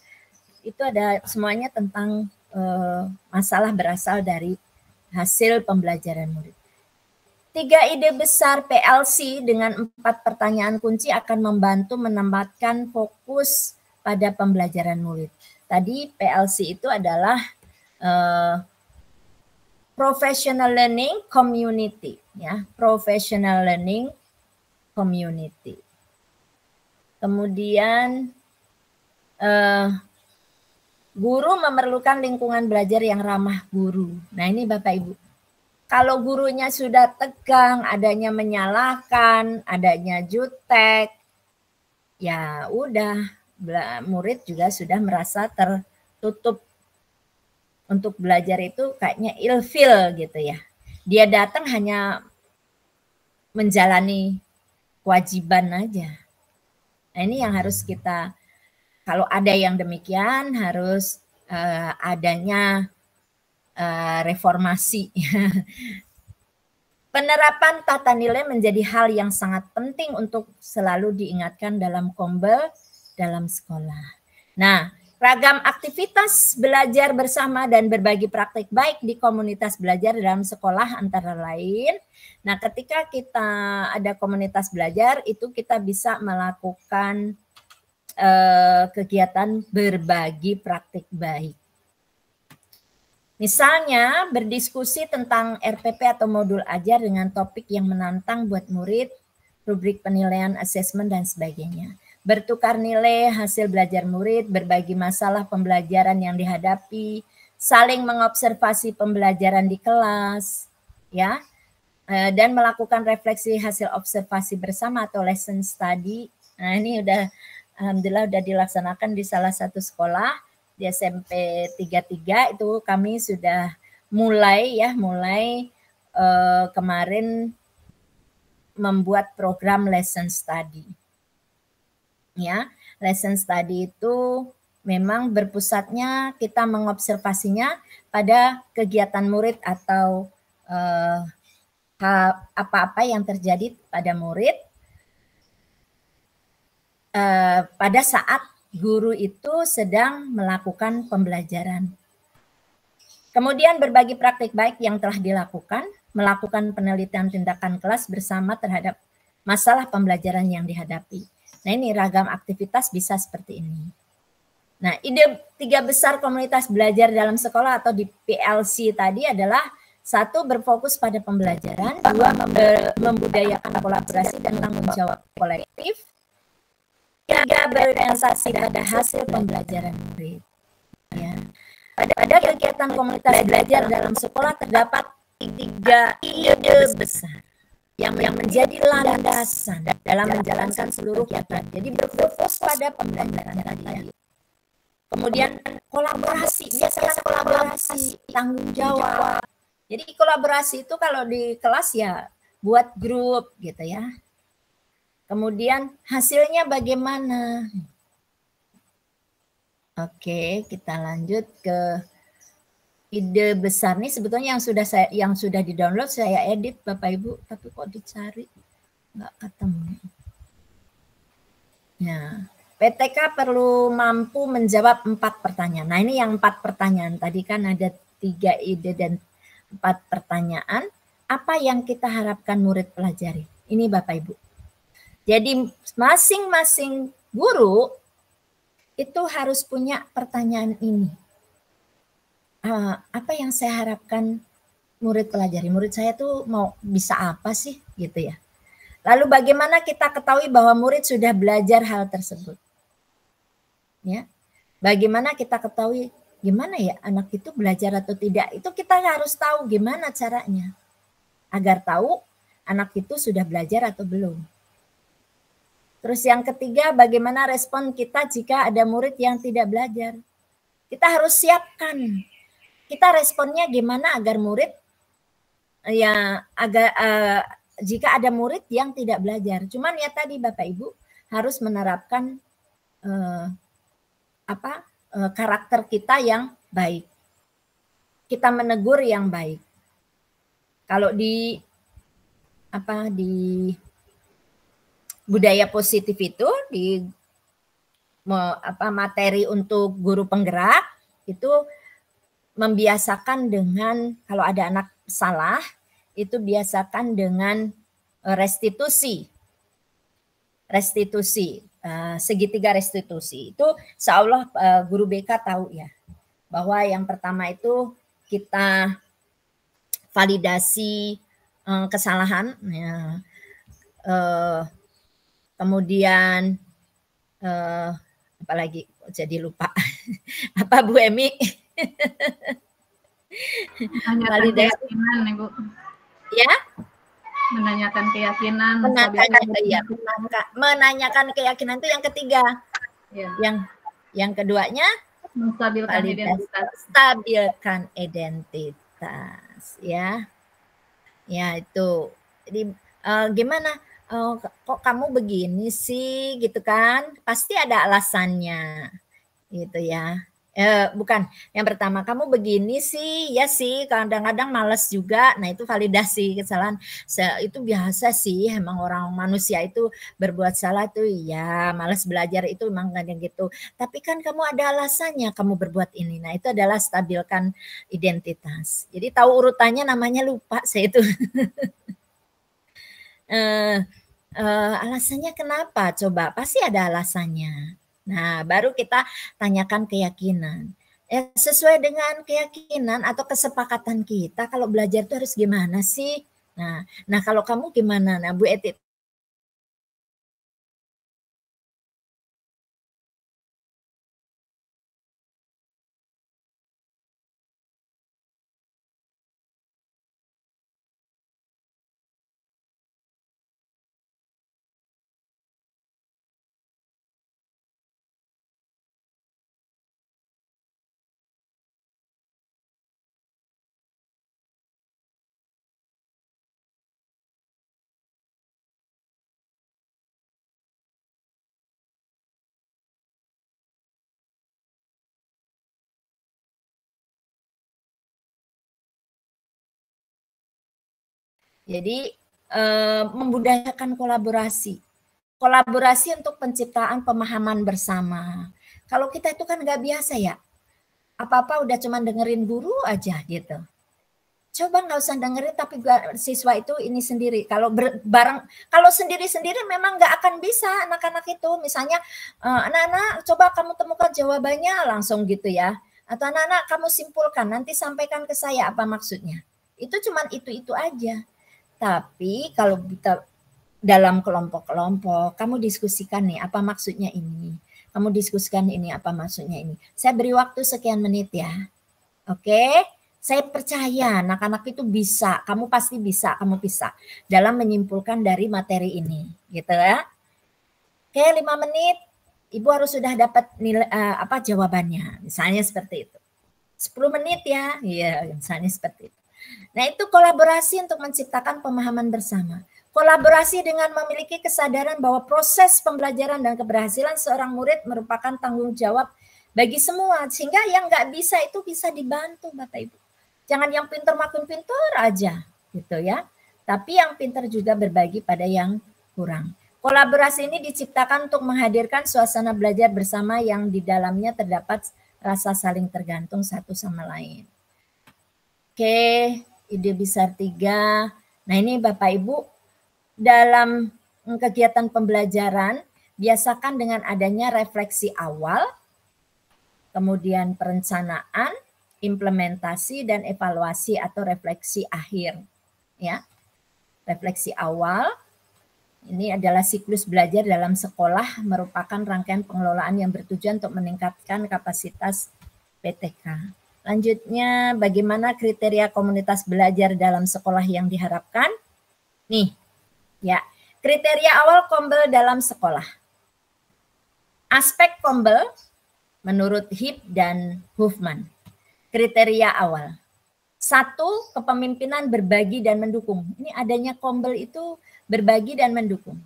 itu ada semuanya tentang masalah berasal dari hasil pembelajaran murid. 3 ide besar PLC dengan 4 pertanyaan kunci akan membantu menempatkan fokus pada pembelajaran murid. Tadi PLC itu adalah Professional Learning Community, ya, Professional Learning Community. Kemudian guru memerlukan lingkungan belajar yang ramah guru. Nah ini Bapak Ibu. Kalau gurunya sudah tegang, adanya menyalahkan, adanya jutek, ya udah murid juga sudah merasa tertutup untuk belajar itu kayaknya ilfil gitu ya. Dia datang hanya menjalani kewajiban aja. Nah ini yang harus kita, kalau ada yang demikian harus adanya reformasi. Penerapan tata nilai menjadi hal yang sangat penting untuk selalu diingatkan dalam kombel dalam sekolah. Nah, ragam aktivitas belajar bersama dan berbagi praktik baik di komunitas belajar dalam sekolah antara lain. Nah, ketika kita ada komunitas belajar itu kita bisa melakukan kegiatan berbagi praktik baik. Misalnya berdiskusi tentang RPP atau modul ajar dengan topik yang menantang buat murid, rubrik penilaian, asesmen, dan sebagainya. Bertukar nilai hasil belajar murid, berbagi masalah pembelajaran yang dihadapi, saling mengobservasi pembelajaran di kelas, ya, dan melakukan refleksi hasil observasi bersama atau lesson study. Nah ini udah, alhamdulillah udah dilaksanakan di salah satu sekolah. Di SMP 33 itu kami sudah mulai kemarin membuat program lesson study. Ya, lesson study itu memang berpusatnya kita mengobservasinya pada kegiatan murid atau apa-apa yang terjadi pada murid pada saat guru itu sedang melakukan pembelajaran. Kemudian berbagi praktik baik yang telah dilakukan, melakukan penelitian tindakan kelas bersama terhadap masalah pembelajaran yang dihadapi. Nah, ini ragam aktivitas bisa seperti ini. Nah, ide 3 besar komunitas belajar dalam sekolah atau di PLC tadi adalah 1. Berfokus pada pembelajaran, 2. Membudayakan kolaborasi dan tanggung jawab kolektif, 3. Berorientasi pada hasil pembelajaran murid. Ya. Pada kegiatan komunitas belajar dalam sekolah terdapat 3 ide besar yang menjadi landasan dalam menjalankan seluruh kegiatan. Jadi berfokus pada pembelajaran tadi. Kemudian kolaborasi, biasakan kolaborasi, tanggung jawab. Jadi kolaborasi itu kalau di kelas ya buat grup gitu ya. Kemudian hasilnya bagaimana? Oke, kita lanjut ke ide besar nih. Sebetulnya yang sudah di-download saya edit Bapak Ibu, tapi kok dicari nggak ketemu. Nah, PTK perlu mampu menjawab 4 pertanyaan. Nah, ini yang 4 pertanyaan. Tadi kan ada 3 ide dan 4 pertanyaan. Apa yang kita harapkan murid pelajari? Ini Bapak Ibu. Jadi masing-masing guru itu harus punya pertanyaan ini. Apa yang saya harapkan murid pelajari? Murid saya tuh mau bisa apa sih gitu ya. Lalu bagaimana kita ketahui bahwa murid sudah belajar hal tersebut? Ya. Bagaimana kita ketahui gimana ya anak itu belajar atau tidak? Itu kita harus tahu gimana caranya. Agar tahu anak itu sudah belajar atau belum. Terus yang ketiga, bagaimana respon kita jika ada murid yang tidak belajar? Kita harus siapkan. Kita responnya gimana agar murid jika ada murid yang tidak belajar. Cuman ya tadi Bapak Ibu harus menerapkan karakter kita yang baik. Kita menegur yang baik. Kalau di budaya positif itu di materi untuk guru penggerak itu membiasakan dengan kalau ada anak salah itu biasakan dengan restitusi segitiga restitusi itu seolah guru BK tahu ya bahwa yang pertama itu kita validasi kesalahan ya. Kemudian apalagi jadi lupa apa Bu Emi? Menanyakan keyakinan, Ibu. Ya? Menanyakan keyakinan. Menanyakan keyakinan itu yang ketiga. Ya. Yang keduanya menstabilkan identitas. Stabilkan identitas, ya. Ya itu. Jadi gimana? Kok kamu begini sih gitu kan? Pasti ada alasannya gitu ya. Bukan, yang pertama kamu begini sih, ya sih kadang-kadang malas juga. Nah itu validasi kesalahan. Itu biasa sih, emang orang manusia itu berbuat salah tuh ya, malas belajar itu emang kadang gitu. Tapi kan kamu ada alasannya kamu berbuat ini. Nah itu adalah stabilkan identitas. Jadi tahu urutannya namanya lupa saya itu. Alasannya kenapa? Coba pasti ada alasannya. Nah, baru kita tanyakan keyakinan. Sesuai dengan keyakinan atau kesepakatan kita, kalau belajar itu harus gimana sih? Nah kalau kamu gimana? Nah, Bu Eti Jadi membudayakan kolaborasi. Kolaborasi untuk penciptaan pemahaman bersama. Kalau kita itu kan nggak biasa ya. Apa-apa udah cuma dengerin guru aja gitu. Coba nggak usah dengerin tapi siswa itu ini sendiri. Kalau kalau sendiri-sendiri memang nggak akan bisa anak-anak itu. Misalnya anak-anak coba kamu temukan jawabannya langsung gitu ya. Atau anak-anak kamu simpulkan nanti sampaikan ke saya apa maksudnya. Itu cuman itu aja. Tapi kalau kita dalam kelompok-kelompok, kamu diskusikan nih apa maksudnya ini. Kamu diskusikan ini apa maksudnya ini. Saya beri waktu sekian menit ya. Oke, saya percaya anak-anak itu bisa. Kamu pasti bisa, kamu bisa dalam menyimpulkan dari materi ini, gitu ya. Oke, 5 menit. Ibu harus sudah dapat nilai jawabannya. Misalnya seperti itu. 10 menit ya. Iya, misalnya seperti itu. Nah, itu kolaborasi untuk menciptakan pemahaman bersama. Kolaborasi dengan memiliki kesadaran bahwa proses pembelajaran dan keberhasilan seorang murid merupakan tanggung jawab bagi semua. Sehingga yang nggak bisa itu bisa dibantu, Bapak Ibu. Jangan yang pintar makin pintar aja, gitu ya. Tapi yang pintar juga berbagi pada yang kurang. Kolaborasi ini diciptakan untuk menghadirkan suasana belajar bersama yang di dalamnya terdapat rasa saling tergantung satu sama lain. Oke, ide besar 3. Nah ini Bapak Ibu, dalam kegiatan pembelajaran, biasakan dengan adanya refleksi awal, kemudian perencanaan, implementasi, dan evaluasi atau refleksi akhir. Ya, refleksi awal, ini adalah siklus belajar dalam sekolah merupakan rangkaian pengelolaan yang bertujuan untuk meningkatkan kapasitas PTK. Lanjutnya, bagaimana kriteria komunitas belajar dalam sekolah yang diharapkan? Nih, ya, kriteria awal Kombel dalam sekolah. Aspek Kombel menurut Hip dan Huffman. Kriteria awal. 1, kepemimpinan berbagi dan mendukung. Ini adanya Kombel itu berbagi dan mendukung.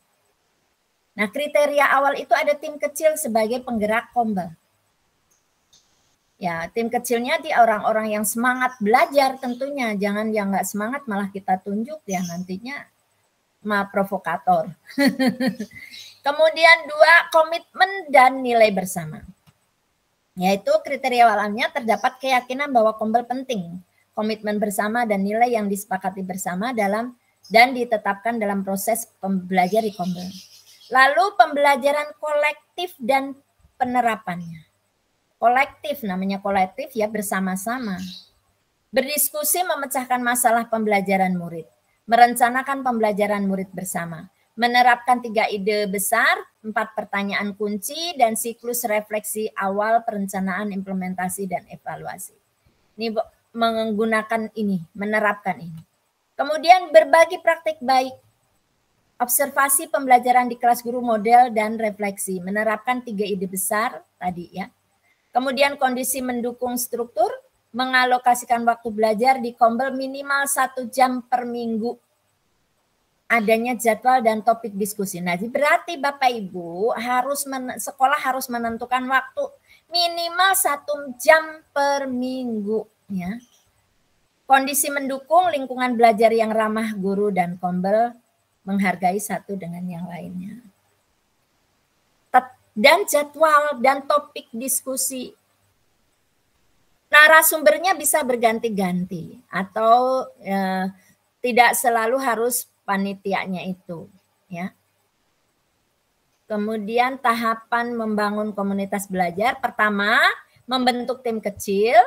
Nah, kriteria awal itu ada tim kecil sebagai penggerak Kombel. Ya, tim kecilnya di orang-orang yang semangat belajar tentunya. Jangan yang nggak semangat malah kita tunjuk ya nantinya provokator. Kemudian 2, komitmen dan nilai bersama. Yaitu kriteria awalnya terdapat keyakinan bahwa Kombel penting. Komitmen bersama dan nilai yang disepakati bersama dan ditetapkan dalam proses pembelajar di Kombel. Lalu pembelajaran kolektif dan penerapannya. Kolektif, namanya kolektif ya bersama-sama. Berdiskusi memecahkan masalah pembelajaran murid. Merencanakan pembelajaran murid bersama. Menerapkan 3 ide besar, 4 pertanyaan kunci, dan siklus refleksi awal, perencanaan, implementasi, dan evaluasi. Ini menggunakan ini, menerapkan ini. Kemudian berbagi praktik baik. Observasi pembelajaran di kelas guru model dan refleksi. Menerapkan 3 ide besar tadi ya. Kemudian kondisi mendukung struktur, mengalokasikan waktu belajar di Kombel minimal 1 jam per minggu. Adanya jadwal dan topik diskusi. Nah, berarti Bapak Ibu sekolah harus menentukan waktu minimal 1 jam per minggu. Ya. Kondisi mendukung lingkungan belajar yang ramah guru dan Kombel menghargai satu dengan yang lainnya. Dan jadwal dan topik diskusi. Narasumbernya bisa berganti-ganti atau tidak selalu harus panitianya itu, ya. Kemudian tahapan membangun komunitas belajar. Pertama, membentuk tim kecil,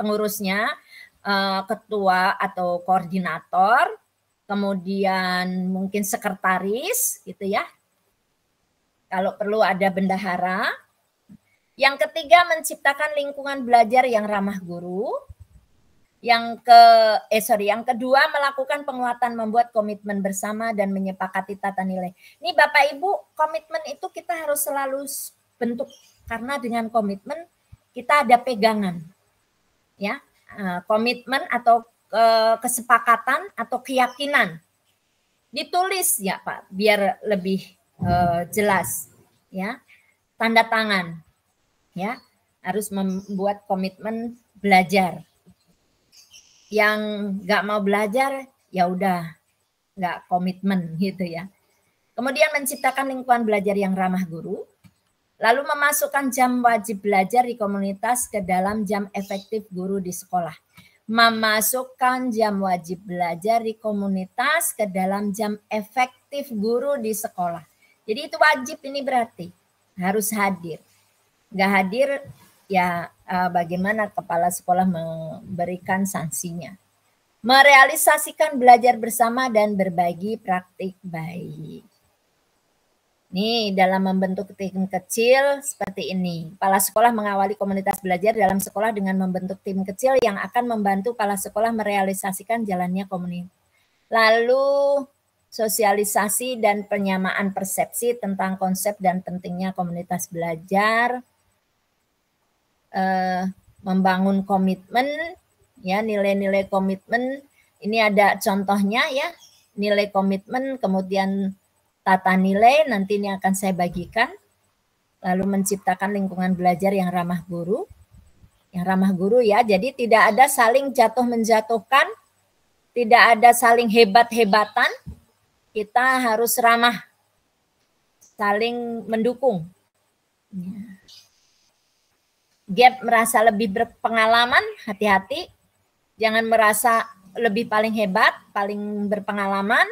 pengurusnya ketua atau koordinator, kemudian mungkin sekretaris, gitu ya. Kalau perlu ada bendahara. Yang ketiga, menciptakan lingkungan belajar yang ramah guru. Yang kedua, melakukan penguatan membuat komitmen bersama dan menyepakati tata nilai. Ini Bapak Ibu, komitmen itu kita harus selalu bentuk karena dengan komitmen kita ada pegangan. Ya, komitmen atau kesepakatan atau keyakinan. Ditulis ya Pak, biar lebih jelas ya, tanda tangan ya, harus membuat komitmen belajar. Yang nggak mau belajar ya udah nggak komitmen gitu ya. Kemudian menciptakan lingkungan belajar yang ramah guru, lalu memasukkan jam wajib belajar di komunitas ke dalam jam efektif guru di sekolah. Memasukkan jam wajib belajar di komunitas ke dalam jam efektif guru di sekolah. Jadi itu wajib, ini berarti harus hadir. Nggak hadir ya bagaimana kepala sekolah memberikan sanksinya. Merealisasikan belajar bersama dan berbagi praktik baik. Nih, dalam membentuk tim kecil seperti ini. Kepala sekolah mengawali komunitas belajar dalam sekolah dengan membentuk tim kecil yang akan membantu kepala sekolah merealisasikan jalannya komunitas. Lalu sosialisasi dan penyamaan persepsi tentang konsep dan pentingnya komunitas belajar. Membangun komitmen, ya, nilai-nilai komitmen. Ini ada contohnya ya, nilai komitmen, kemudian tata nilai, nanti ini akan saya bagikan. Lalu menciptakan lingkungan belajar yang ramah guru. Yang ramah guru ya, jadi tidak ada saling jatuh menjatuhkan, tidak ada saling hebat-hebatan, kita harus ramah, saling mendukung. Gap merasa lebih berpengalaman, hati-hati, jangan merasa lebih paling hebat, paling berpengalaman,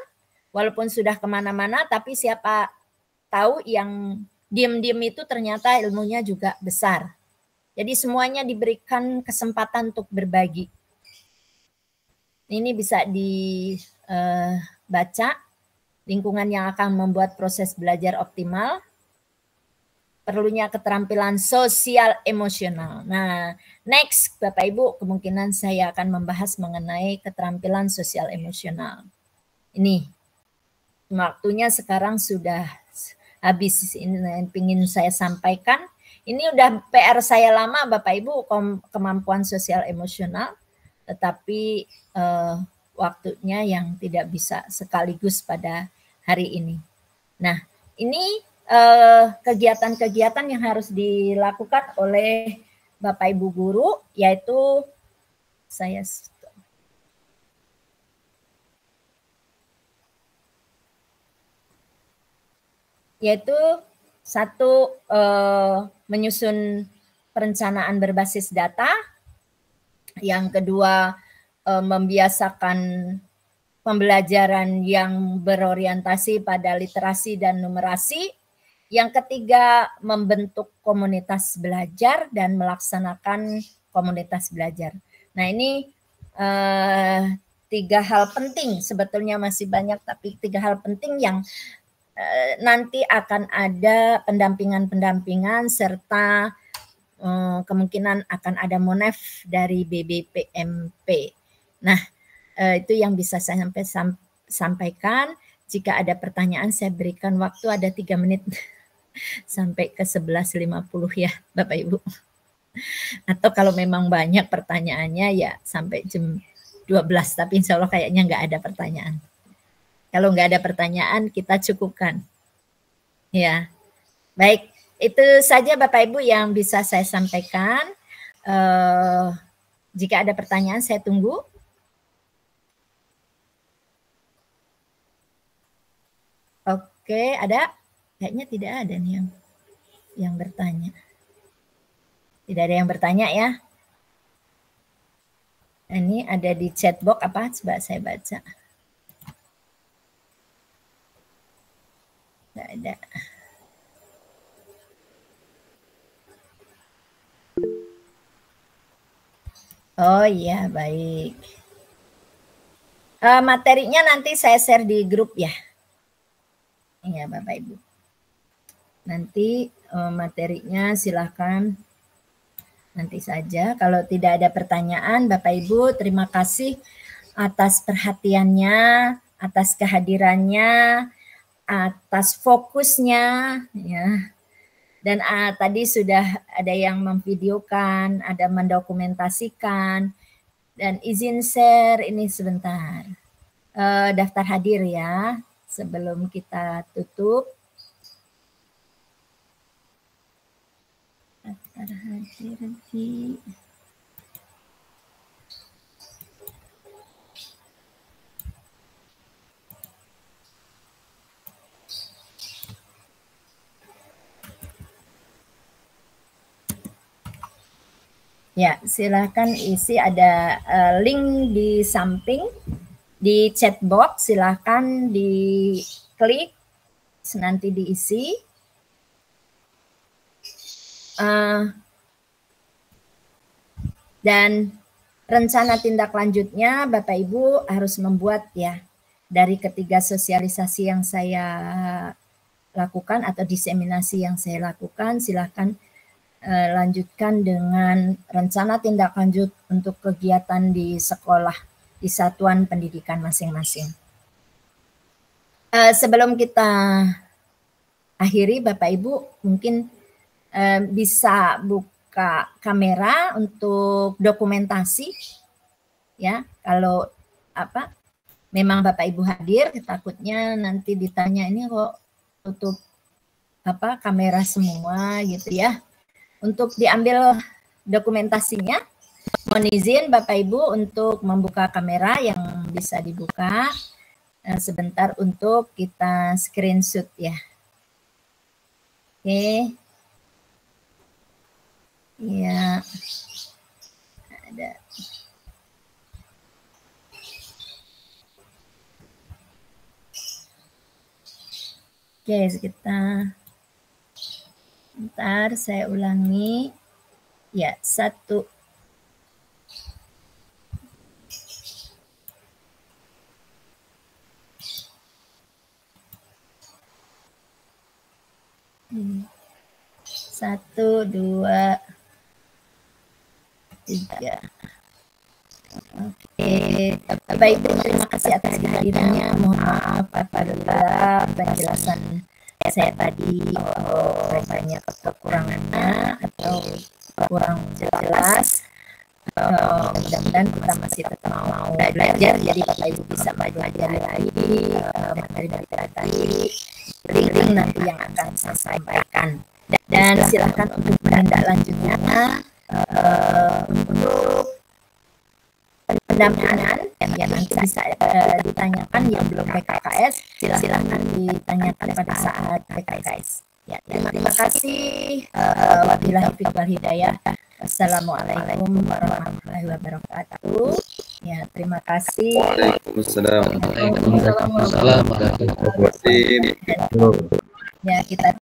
walaupun sudah kemana-mana, tapi siapa tahu yang diam-diam itu ternyata ilmunya juga besar. Jadi semuanya diberikan kesempatan untuk berbagi. Ini bisa dibaca, lingkungan yang akan membuat proses belajar optimal, perlunya keterampilan sosial emosional. Nah, next Bapak Ibu, kemungkinan saya akan membahas mengenai keterampilan sosial emosional. Ini waktunya sekarang sudah habis, ini yang ingin saya sampaikan. Ini udah PR saya lama Bapak Ibu, kemampuan sosial emosional, tetapi waktunya yang tidak bisa sekaligus pada hari ini. Nah, ini kegiatan-kegiatan yang harus dilakukan oleh Bapak Ibu guru, yaitu saya satu, menyusun perencanaan berbasis data. Yang kedua, membiasakan pembelajaran yang berorientasi pada literasi dan numerasi. Yang ketiga, membentuk komunitas belajar dan melaksanakan komunitas belajar. Nah, ini 3 hal penting, sebetulnya masih banyak, tapi 3 hal penting yang nanti akan ada pendampingan serta kemungkinan akan ada monef dari BBPMP. Nah, itu yang bisa saya sampaikan. Jika ada pertanyaan, saya berikan waktu ada 3 menit sampai ke 11.50 ya Bapak Ibu. Atau kalau memang banyak pertanyaannya ya sampai jam 12, tapi insya Allah kayaknya nggak ada pertanyaan. Kalau nggak ada pertanyaan, kita cukupkan. Ya, baik. Itu saja Bapak Ibu yang bisa saya sampaikan. Jika ada pertanyaan, saya tunggu. Oke, ada? Kayaknya tidak ada nih yang bertanya. Tidak ada yang bertanya ya. Ini ada di chat box apa? Coba saya baca. Tidak ada. Oh iya, baik. Materinya nanti saya share di grup ya. Iya Bapak Ibu. Nanti materinya silakan nanti saja. Kalau tidak ada pertanyaan, Bapak Ibu, terima kasih atas perhatiannya, atas kehadirannya, atas fokusnya, ya. Dan tadi sudah ada yang memvideokan, ada mendokumentasikan, dan izin share ini sebentar. Daftar hadir ya, sebelum kita tutup. Daftar hadir di... Ya, silakan isi, ada link di samping di chat box, silakan diklik, nanti diisi. Dan rencana tindak lanjutnya Bapak Ibu harus membuat ya, dari ketiga sosialisasi yang saya lakukan atau diseminasi yang saya lakukan, silakan lanjutkan dengan rencana tindak lanjut untuk kegiatan di sekolah, di satuan pendidikan masing-masing. Sebelum kita akhiri, Bapak Ibu mungkin bisa buka kamera untuk dokumentasi, ya. Kalau memang Bapak Ibu hadir, takutnya nanti ditanya ini kok tutup kamera semua gitu ya. Untuk diambil dokumentasinya, mohon izin Bapak Ibu untuk membuka kamera yang bisa dibuka sebentar untuk kita screenshot ya. Oke. Ya. Ada. Oke, kita bentar, saya ulangi. Ya, 1. Satu, 2, 3. Oke, Bapak Ibu terima kasih atas kehadirannya. Mohon maaf apabila penjelasan saya tadi banyak kekurangannya atau kurang jelas. Mudah-mudahan kita masih tetap mau belajar, jadi Bapak Ibu bisa belajar lagi materi-materi tadi, link nanti yang akan saya sampaikan. Dan silakan untuk menindaklanjutnya untuk pendampingan yang nanti bisa ditanyakan yang belum PKKS, silakan ditanyakan pada saat PKKS. Ya, terima kasih. Wabillahi taufiq wal hidayah. Assalamualaikum warahmatullahi wabarakatuh. Ya, terima kasih. Waalaikumsalam. Waalaikumsalam warahmatullahi wabarakatuh. Terima kasih. Ya, kita